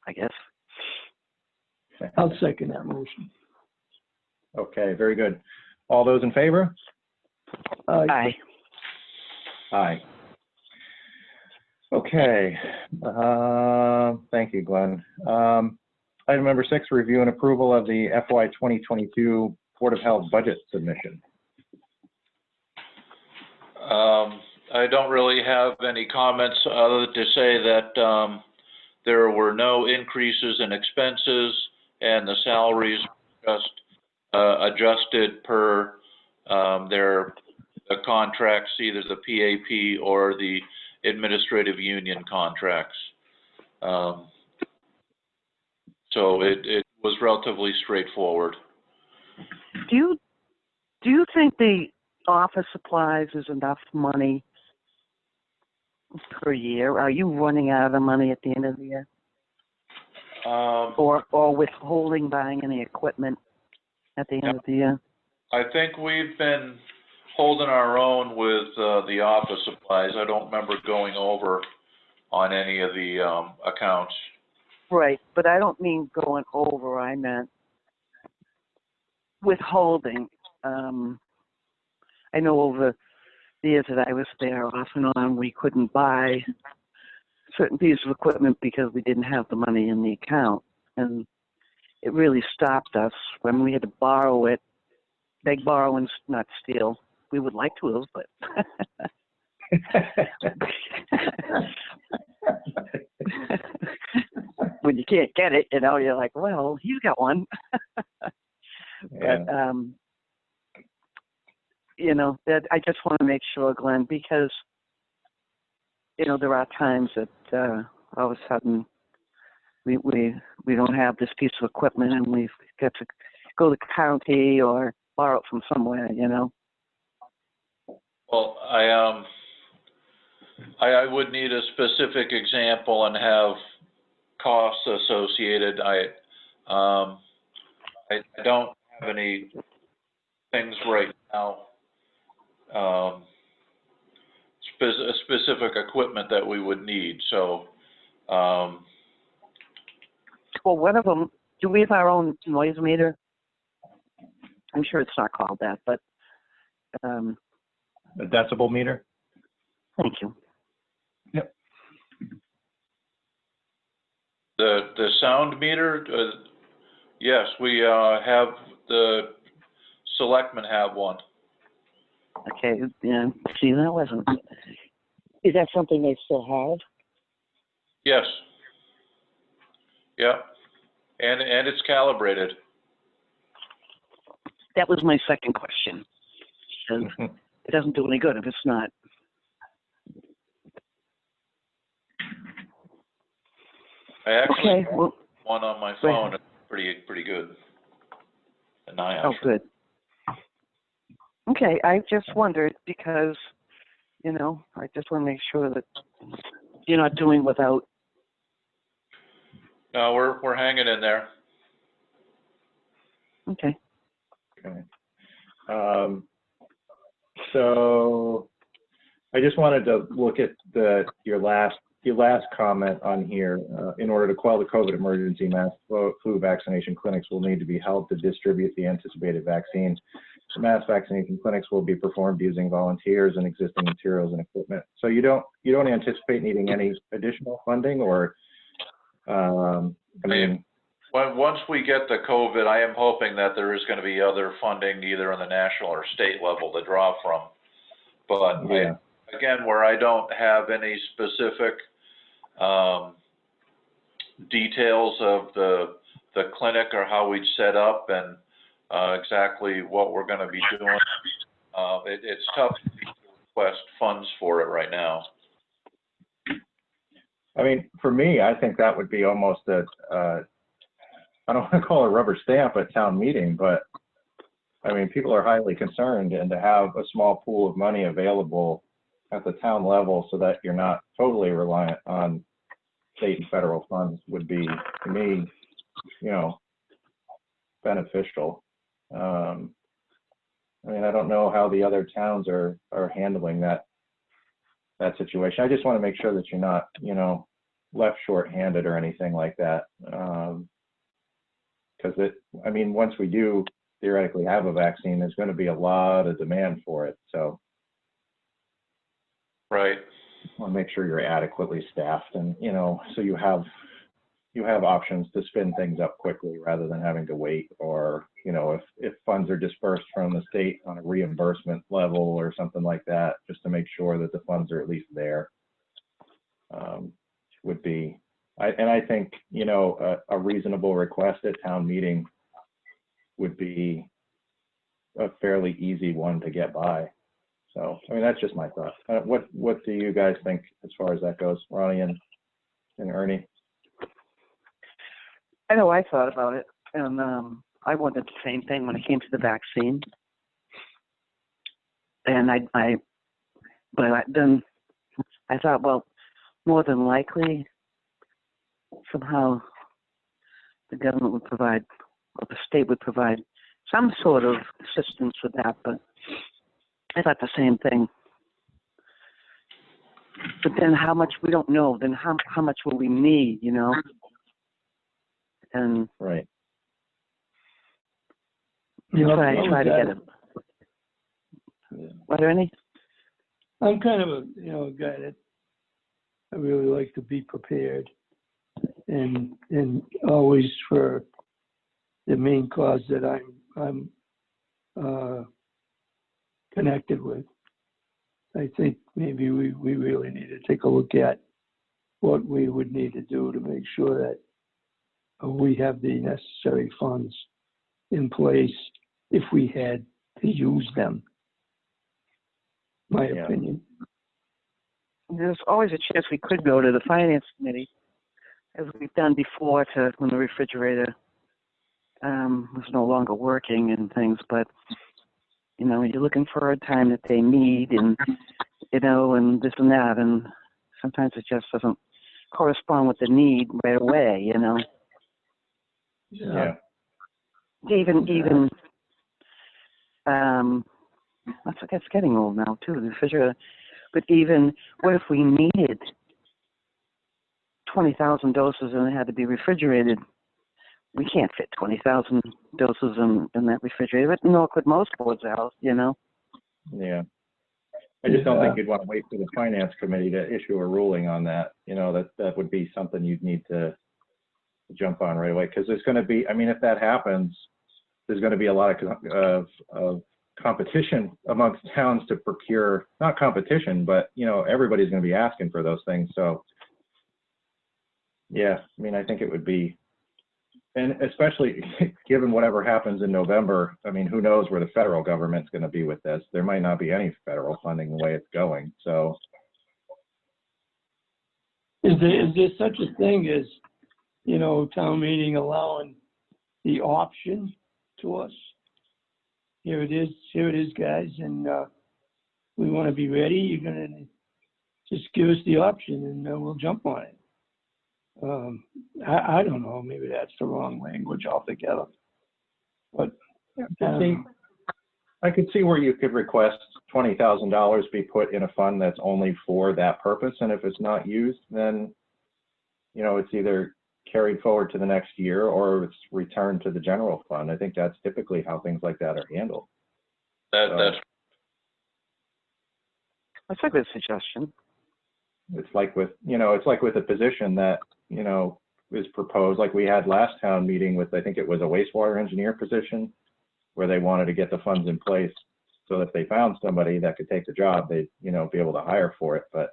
I guess. I'll second that motion. Okay, very good. All those in favor? Aye. Aye. Okay. Thank you, Glenn. Item number 6, review and approval of the FY 2022 Board of Health budget submission. I don't really have any comments other to say that there were no increases in expenses and the salaries just adjusted per their contracts, either the PAP or the administrative union contracts. So it was relatively straightforward. Do you think the office supplies is enough money per year? Are you running out of money at the end of the year? Or withholding buying any equipment at the end of the year? I think we've been holding our own with the office supplies. I don't remember going over on any of the accounts. Right, but I don't mean going over, I meant withholding. I know over the years that I was there, off and on, we couldn't buy certain pieces of equipment because we didn't have the money in the account. And it really stopped us when we had to borrow it, beg, borrow, and not steal. We would like to have, but when you can't get it, you're like, well, he's got one. Yeah. But, that I just want to make sure, Glenn, because, there are times that all of a sudden we don't have this piece of equipment and we've got to go to the county or borrow it from somewhere, Well, I would need a specific example and have costs associated. I don't have any things right now, specific equipment that we would need. So, Well, one of them, do we have our own noise meter? I'm sure it's not called that, but A decibel meter? thank you. Yep. the sound meter, yes, we have, the selectmen have one. Okay, yeah, see, that wasn't. Is that something they still have? Yes. Yeah. And it's calibrated. That was my second question. And it doesn't do any good if it's not. I actually Okay, well, one on my phone. It's pretty good. And oh, good. Okay, I just wondered because, I just want to make sure that you're not doing without. No, we're hanging in there. Okay. Okay. So I just wanted to look at your last comment on here. In order to quell the COVID emergency, mass flu vaccination clinics will need to be held to distribute the anticipated vaccines. The mass vaccination clinics will be performed using volunteers and existing materials and equipment. So you don't anticipate needing any additional funding, or Once we get the COVID, I am hoping that there is going to be other funding, either on the national or state level, to draw from. But yeah. again, where I don't have any specific details of the clinic or how we'd set up and exactly what we're going to be doing, it's tough to request funds for it right now. I mean, for me, I think that would be almost I don't want to call it a rubber stamp at town meeting, but I mean, people are highly concerned, and to have a small pool of money available at the town level so that you're not totally reliant on state and federal funds would be, to me, beneficial. I mean, I don't know how the other towns are handling that situation. I just want to make sure that you're not, left short-handed or anything like that. Because once we do theoretically have a vaccine, there's going to be a lot of demand for it. So, right. I want to make sure you're adequately staffed, and so you have options to spin things up quickly rather than having to wait, or if funds are dispersed from the state on a reimbursement level or something like that, just to make sure that the funds are at least there. Would be, I think a reasonable request at town meeting would be a fairly easy one to get by. So that's just my thought. What do you guys think as far as that goes, Ronnie and Ernie? I know I thought about it, and I wanted the same thing when it came to the vaccine. And then I thought, well, more than likely, somehow the government would provide, or the state would provide some sort of assistance with that, but I thought the same thing. But then how much, we don't know, then how much will we need, you know? And Right. that's Yeah, why I try to get it. Yeah. Are there any? I'm kind of a, guy that I really like to be prepared and always for the main cause that I'm connected with. I think maybe we really need to take a look at what we would need to do to make sure that we have the necessary funds in place if we had to use them. My opinion. There's always a chance we could go to the finance committee, as we've done before, to when the refrigerator was no longer working and things. But you're looking for a time that they need, and and this and that, and sometimes it just doesn't correspond with the need right away. Yeah. Even it's getting old now too, the refrigerator. But even what if we needed 20,000 doses and it had to be refrigerated? We can't fit 20,000 doses in that refrigerator, but nor could most boards out, Yeah. I just don't think you'd want to wait for the finance committee to issue a ruling on that. That would be something you'd need to jump on right away, because there's going to be, if that happens, there's going to be a lot of competition amongst towns to procure, not competition, but everybody's going to be asking for those things. So yeah, I think it would be, and especially given whatever happens in November, who knows where the federal government's going to be with this. There might not be any federal funding the way it's going. So Is there such a thing as, town meeting allowing the option to us? Here it is, guys, and we want to be ready. You're going to just give us the option and we'll jump on it. I don't know, maybe that's the wrong language altogether. But I could see where you could request $20,000 be put in a fund that's only for that purpose, and if it's not used, then it's either carried forward to the next year or it's returned to the general fund. I think that's typically how things like that are handled. That's a good suggestion. It's like with a position that is proposed, like we had last town meeting with, I think it was a wastewater engineer position, where they wanted to get the funds in place so that if they found somebody that could take the job, they'd be able to hire for it. But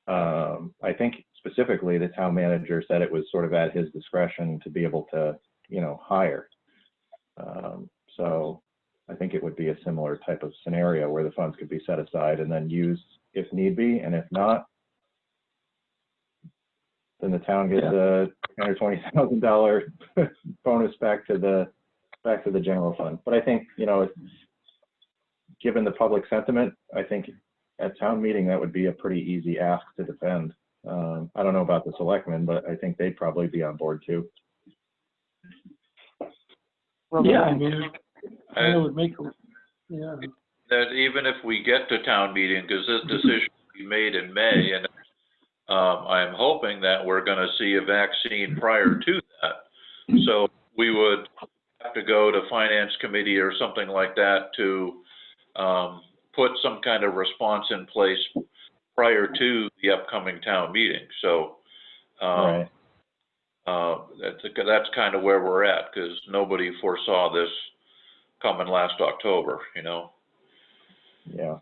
I think specifically the town manager said it was sort of at his discretion to be able to hire. So I think it would be a similar type of scenario where the funds could be set aside and then used if need be, and if not, then the town gets a $10,000 or $20,000 bonus back to the general fund. But I think, given the public sentiment, I think at town meeting that would be a pretty easy ask to defend. I don't know about the selectmen, but I think they'd probably be on board too. Well, yeah, it would make that even if we get to town meeting, because this decision will be made in May, and I'm hoping that we're going to see a vaccine prior to that. So we would have to go to finance committee or something like that to put some kind of response in place prior to the upcoming town meeting. So Right. That's kind of where we're at, because nobody foresaw this coming last October, Yeah.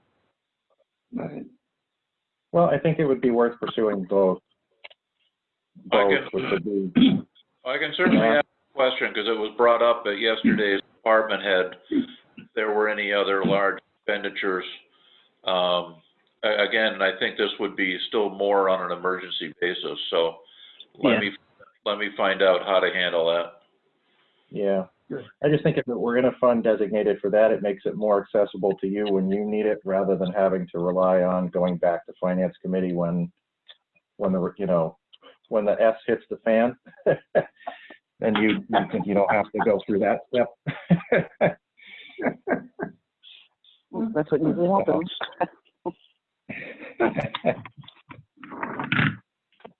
right. Well, I think it would be worth pursuing both. Which would be, I can certainly ask a question, because it was brought up at yesterday's department head, if there were any other large expenditures. Again, I think this would be still more on an emergency basis, so let me find out how to handle that. yeah. I just think if we're in a fund designated for that, it makes it more accessible to you when you need it, rather than having to rely on going back to finance committee when the S hits the fan. then you think you don't have to go through that step. That's what usually happens.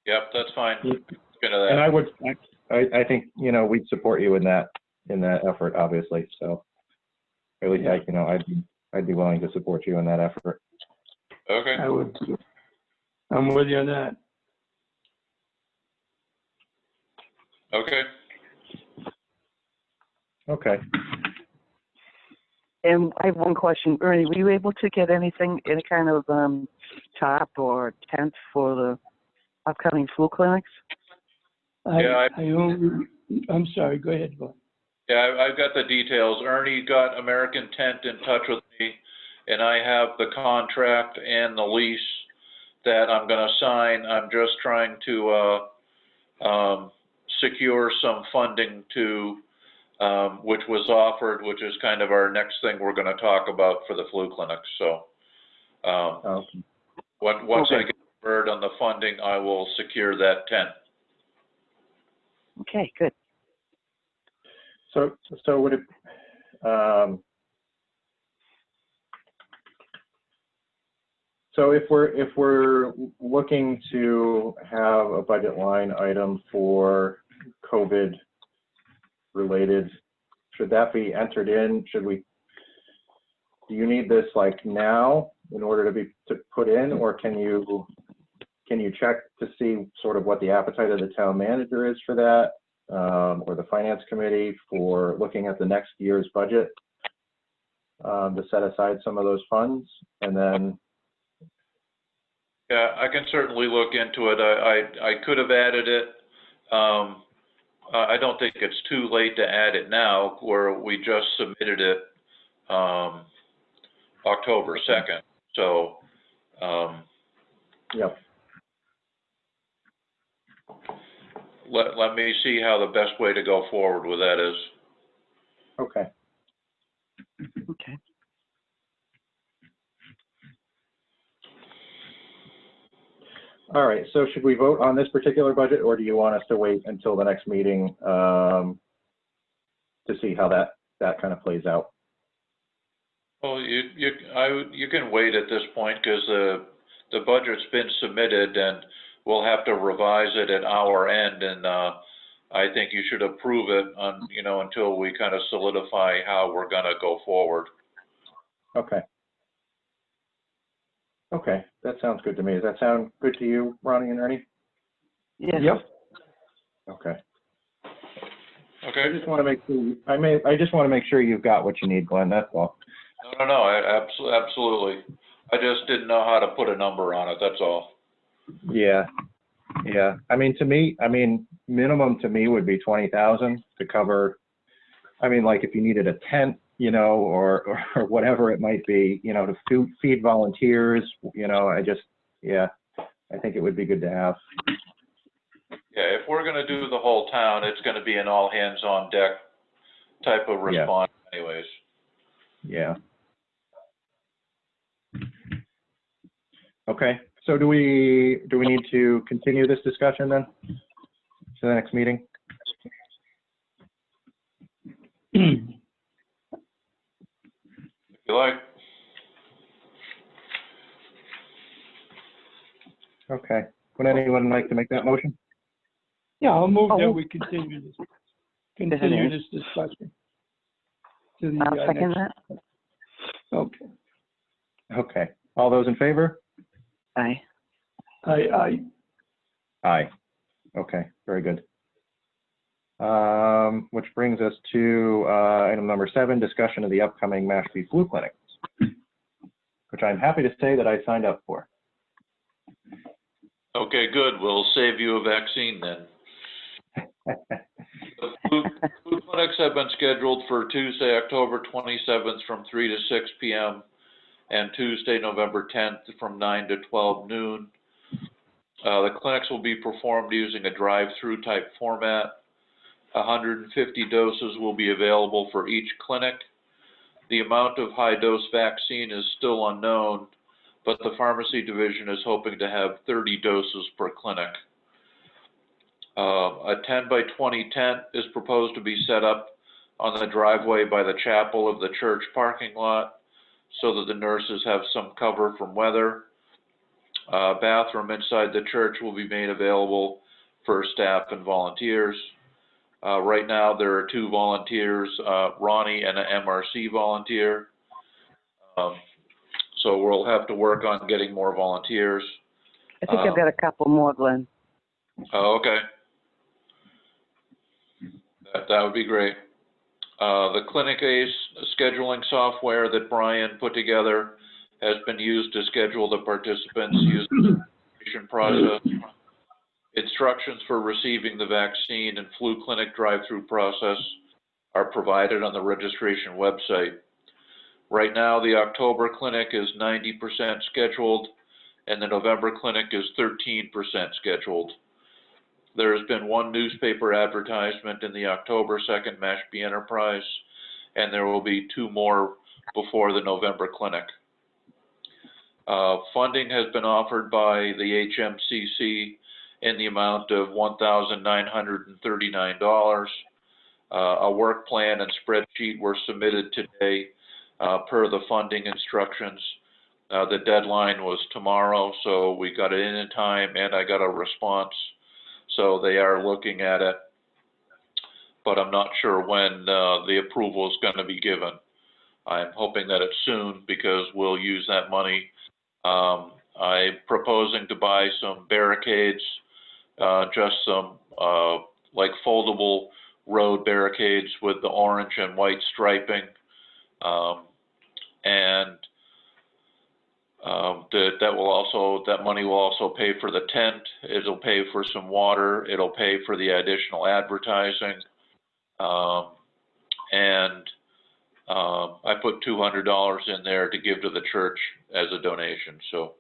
Yep, that's fine. Yeah. Good of And that. I think, we'd support you in that effort, obviously. So at least I'd be willing to support you in that effort. Okay, I would, too. I'm with you on that. okay. Okay. And I have one question, Ernie. Were you able to get any kind of top or tent for the upcoming flu clinics? Yeah, I'm sorry, go ahead, Glenn. Yeah, I've got the details. Ernie got American Tent in touch with me, and I have the contract and the lease that I'm gonna sign. I'm just trying to, secure some funding to, which was offered, which is kind of our next thing we're gonna talk about for the flu clinics. So, once I get word on the funding, I will secure that tent. Okay, good. So would it, so if we're looking to have a budget line item for COVID related, should that be entered in? Do you need this like now in order to put in, or can you check to see sort of what the appetite of the town manager is for that? Or the finance committee for looking at the next year's budget to set aside some of those funds, and then. Yeah, I can certainly look into it. I could have added it. I don't think it's too late to add it now, where we just submitted it October 2nd. So, Yep. let me see how the best way to go forward with that is. Okay. Okay. All right. So should we vote on this particular budget, or do you want us to wait until the next meeting to see how that kind of plays out? Well, you can wait at this point, because the budget's been submitted, and we'll have to revise it at our end, and I think you should approve it until we kind of solidify how we're gonna go forward. Okay. Okay, that sounds good to me. Does that sound good to you, Ronnie and Ernie? Yes. Yep. Okay. Okay? I just want to make sure I just want to make sure you've got what you need, Glenn. That's all. No, absolutely. I just didn't know how to put a number on it, that's all. Yeah. Yeah. Minimum to me would be 20,000 to cover. Like if you needed a tent, or whatever it might be, to feed volunteers, I think it would be good to have. Yeah, if we're gonna do the whole town, it's gonna be an all hands on deck type of response anyways. Yeah. Okay, so do we need to continue this discussion then to the next meeting? If you like. Okay, would anyone like to make that motion? Yeah, I'll move that we continue this discussion. To the, I'll second next- that. Okay. Okay, all those in favor? Aye. Aye. Aye. Okay, very good. Which brings us to item number 7, discussion of the upcoming Mashpee flu clinic, which I'm happy to say that I signed up for. Okay, good. We'll save you a vaccine then. The flu clinics have been scheduled for Tuesday, October 27th from 3 to 6 p.m. and Tuesday, November 10th from 9 to 12 noon. The clinics will be performed using a drive-through type format. 150 doses will be available for each clinic. The amount of high-dose vaccine is still unknown, but the pharmacy division is hoping to have 30 doses per clinic. A 10 by 20 tent is proposed to be set up on the driveway by the chapel of the church parking lot so that the nurses have some cover from weather. Bathroom inside the church will be made available for staff and volunteers. Right now, there are 2 volunteers, Ronnie and an MRC volunteer. So we'll have to work on getting more volunteers. I think I've got a couple more, Glenn. Oh, okay. That would be great. The Clinic Ace scheduling software that Brian put together has been used to schedule the participants using the registration process. Instructions for receiving the vaccine and flu clinic drive-through process are provided on the registration website. Right now, the October clinic is 90% scheduled, and the November clinic is 13% scheduled. There has been 1 newspaper advertisement in the October 2nd Mashpee Enterprise, and there will be 2 more before the November clinic. Funding has been offered by the HMCC in the amount of $1,939. A work plan and spreadsheet were submitted today per the funding instructions. The deadline was tomorrow, so we got it in time, and I got a response. So they are looking at it, but I'm not sure when the approval is going to be given. I'm hoping that it's soon because we'll use that money. I'm proposing to buy some barricades, just some like foldable road barricades with the orange and white striping. That money will also pay for the tent. It'll pay for some water. It'll pay for the additional advertising. I put $200 in there to give to the church as a donation. So,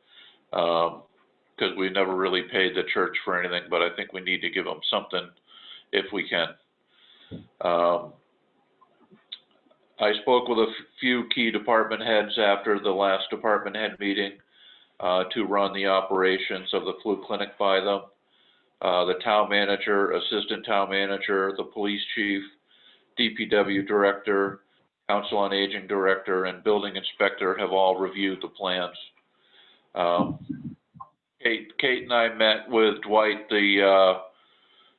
because we never really paid the church for anything, but I think we need to give them something if we can. I spoke with a few key department heads after the last department head meeting to run the operations of the flu clinic by them. The town manager, assistant town manager, the police chief, DPW director, council on aging director, and building inspector have all reviewed the plans. Kate and I met with Dwight, the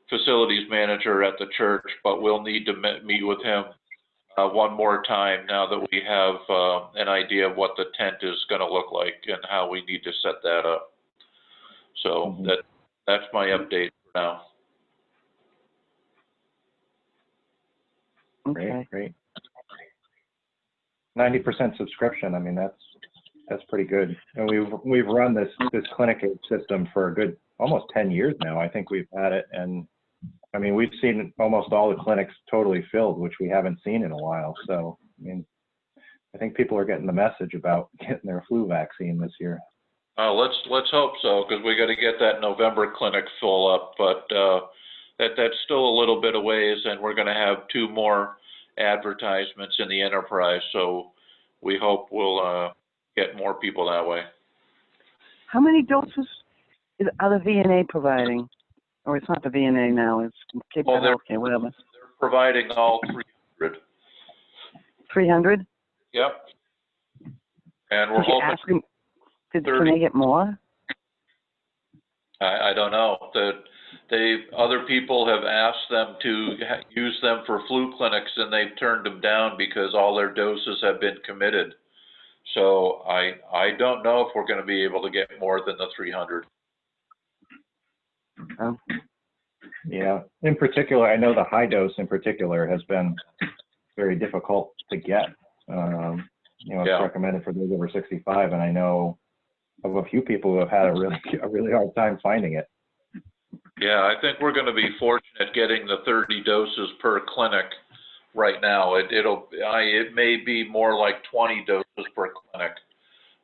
facilities manager at the church, but we'll need to meet with him one more time now that we have an idea of what the tent is going to look like and how we need to set that up. So that's my update for now. Okay. Great. 90% subscription. I mean, that's pretty good. And we've run this clinic system for a good almost 10 years now. I think we've had it, and I mean, we've seen almost all the clinics totally filled, which we haven't seen in a while. So, I mean, I think people are getting the message about getting their flu vaccine this year. Let's hope so, because we got to get that November clinic full up. But that's still a little bit of ways, and we're going to have 2 more advertisements in the enterprise. So we hope we'll get more people that way. How many doses are the VNA providing? Or it's not the VNA now, it's Cape Cod Healthcare, whatever. They're providing all 300. 300? Yep. And we're hoping. Can they get more? I don't know. Other people have asked them to use them for flu clinics, and they've turned them down because all their doses have been committed. So I don't know if we're going to be able to get more than the 300. Oh. Yeah. In particular, I know the high dose in particular has been very difficult to get. It's recommended for those over 65, and I know of a few people who have had a really hard time finding it. Yeah, I think we're going to be fortunate getting the 30 doses per clinic right now. It may be more like 20 doses per clinic,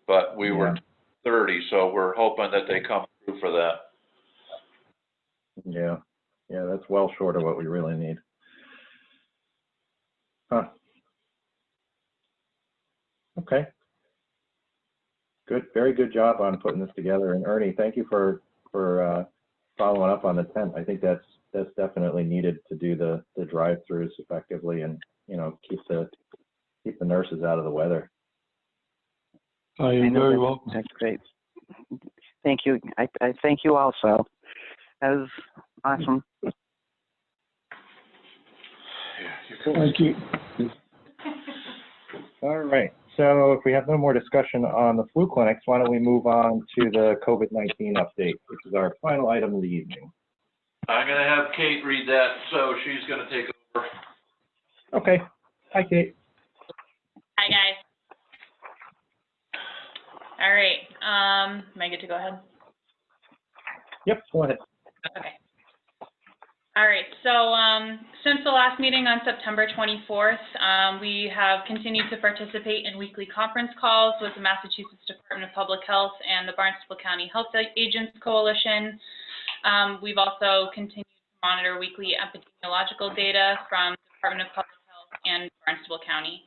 but we were 30, so we're hoping that they come through for that. Yeah, that's well short of what we really need. Huh. Okay. Good, very good job on putting this together. And Ernie, thank you for following up on the tent. I think that's that's definitely needed to do the drive-throughs effectively and, you know, keep the nurses out of the weather. I I am know very that- welcome. That's great. Thank you. I thank you also. That was awesome. Thank you. All right. So if we have no more discussion on the flu clinics, why don't we move on to the COVID-19 update, which is our final item of the evening. I'm gonna have Kate read that, so she's gonna take over. Okay. Hi, Kate. Hi, guys. All right, am I good to go ahead? Yep, go ahead. Okay. All right, so since the last meeting on September 24th, we have continued to participate in weekly conference calls with the Massachusetts Department of Public Health and the Barnstable County Health Agents Coalition. We've also continued to monitor weekly epidemiological data from the Department of Public Health and Barnstable County.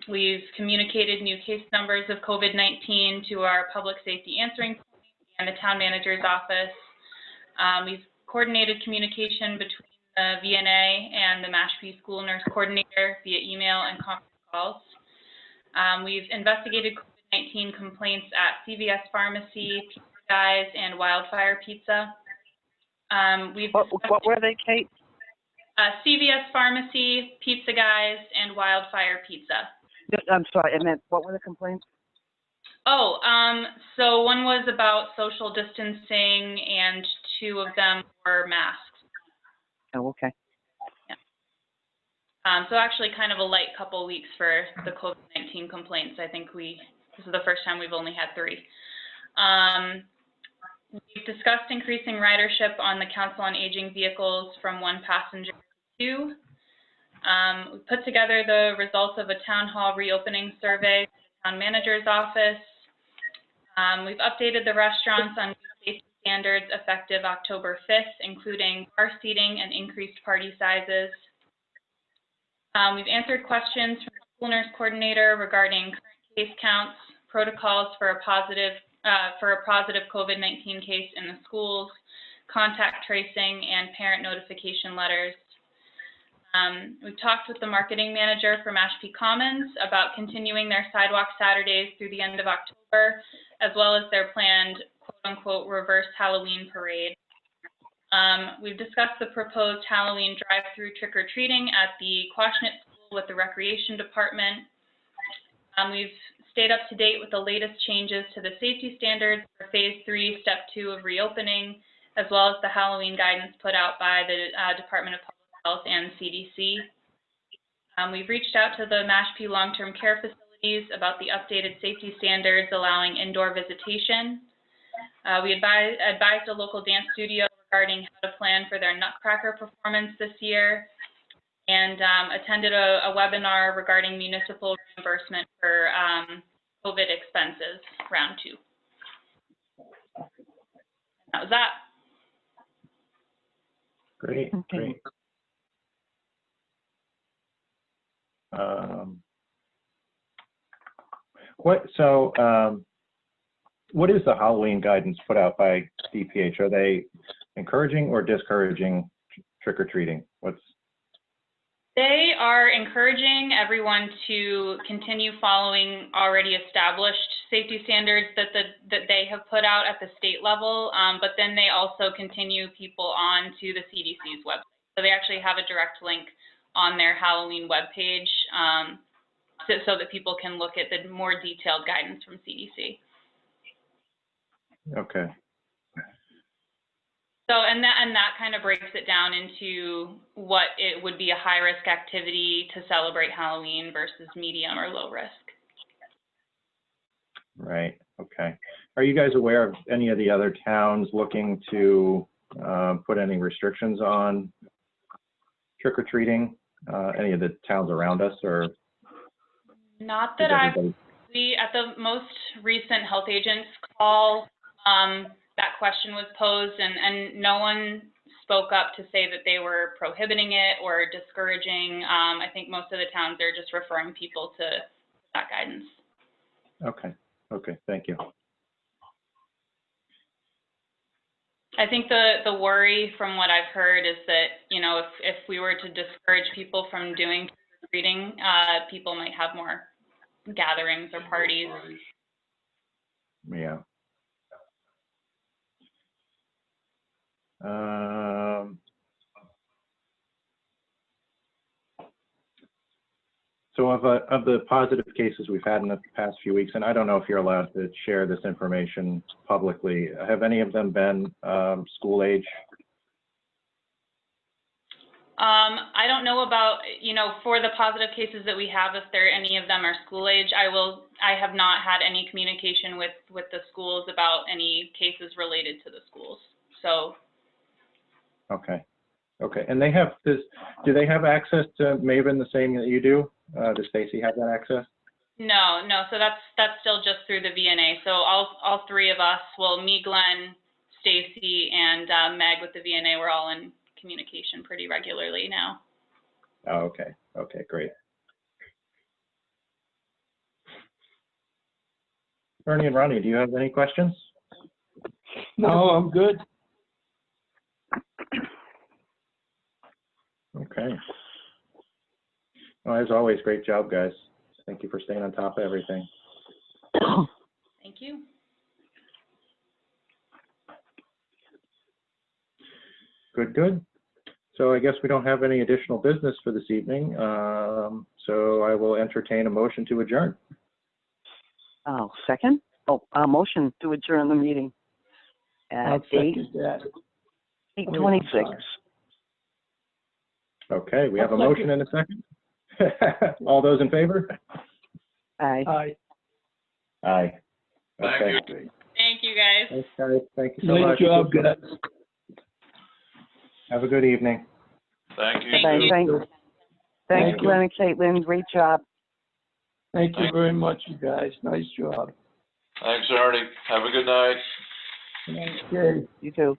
We've communicated new case numbers of COVID-19 to our public safety answering point and the town manager's office. We've coordinated communication between the VNA and the Mashpee school nurse coordinator via email and conference calls. We've investigated COVID-19 complaints at CVS Pharmacy, Pizza Guys, and Wildfire Pizza. What were they, Kate? CVS Pharmacy, Pizza Guys, and Wildfire Pizza. I'm sorry, I meant, what were the complaints? Oh, so one was about social distancing and two of them were masks. Oh, okay. So actually kind of a light couple weeks for the COVID-19 complaints. I think this is the first time we've only had 3. We've discussed increasing ridership on the Council on Aging vehicles from 1 passenger to 2. We put together the results of a town hall reopening survey for the town manager's office. We've updated the restaurants on new safety standards effective October 5th, including bar seating and increased party sizes. We've answered questions from the school nurse coordinator regarding current case counts, protocols for a positive COVID-19 case in the schools, contact tracing, and parent notification letters. We've talked with the marketing manager for Mashpee Commons about continuing their sidewalk Saturdays through the end of October, as well as their planned quote-unquote reverse Halloween parade. We've discussed the proposed Halloween drive-through trick-or-treating at the Quashnet School with the Recreation Department. We've stayed up to date with the latest changes to the safety standards for Phase 3, Step 2 of reopening, as well as the Halloween guidance put out by the Department of Public Health and CDC. We've reached out to the Mashpee long-term care facilities about the updated safety standards allowing indoor visitation. We advised a local dance studio regarding how to plan for their Nutcracker performance this year, and attended a webinar regarding municipal reimbursement for COVID expenses, round 2. That was that. Great, Okay. great. What is the Halloween guidance put out by DPH? Are they encouraging or discouraging trick-or-treating? They are encouraging everyone to continue following already established safety standards that they have put out at the state level, but then they also continue people on to the CDC's website. So they actually have a direct link on their Halloween webpage so that people can look at the more detailed guidance from CDC. Okay. So, and that kind of breaks it down into what it would be a high-risk activity to celebrate Halloween versus medium or low risk. Right, okay. Are you guys aware of any of the other towns looking to put any restrictions on trick-or-treating? Any of the towns around us, or? Not that I've seen. At the most recent health agents call, that question was posed, and no one spoke up to say that they were prohibiting it or discouraging. I think most of the towns are just referring people to that guidance. Okay, okay, thank you. I think the worry from what I've heard is that, you know, if we were to discourage people from doing reading, people might have more gatherings or parties. Yeah. So of the positive cases we've had in the past few weeks, and I don't know if you're allowed to share this information publicly, have any of them been school age? I don't know about, you know, for the positive cases that we have, if any of them are school age. I have not had any communication with the schools about any cases related to the schools. So. Okay. Okay. And they have this, do they have access to Maven the same that you do? Does Stacy have that access? No. So that's still just through the VNA. So all three of us, well, me, Glenn, Stacy, and Meg with the VNA, we're all in communication pretty regularly now. Oh, okay. Okay, great. Ernie and Ronnie, do you have any questions? No, I'm good. Okay. Well, as always, great job, guys. Thank you for staying on top of everything. Thank you. Good. So I guess we don't have any additional business for this evening. So I will entertain a motion to adjourn. Oh, second? Oh, motion to adjourn the meeting I'll at second that. 8:26. Okay, we have a I'll motion and a second. All those in favor? Aye. Aye. Aye. Thank Okay. you. Thank you, guys. Thanks, guys. Thank you so Nice much. job, guys. Have a good evening. Thank you. Thank you. Thanks, Thank you. Glenn and Caitlin. Great job. Thank you very much, you guys. Nice job. Thanks, Ernie. Have a good night. Okay. You too.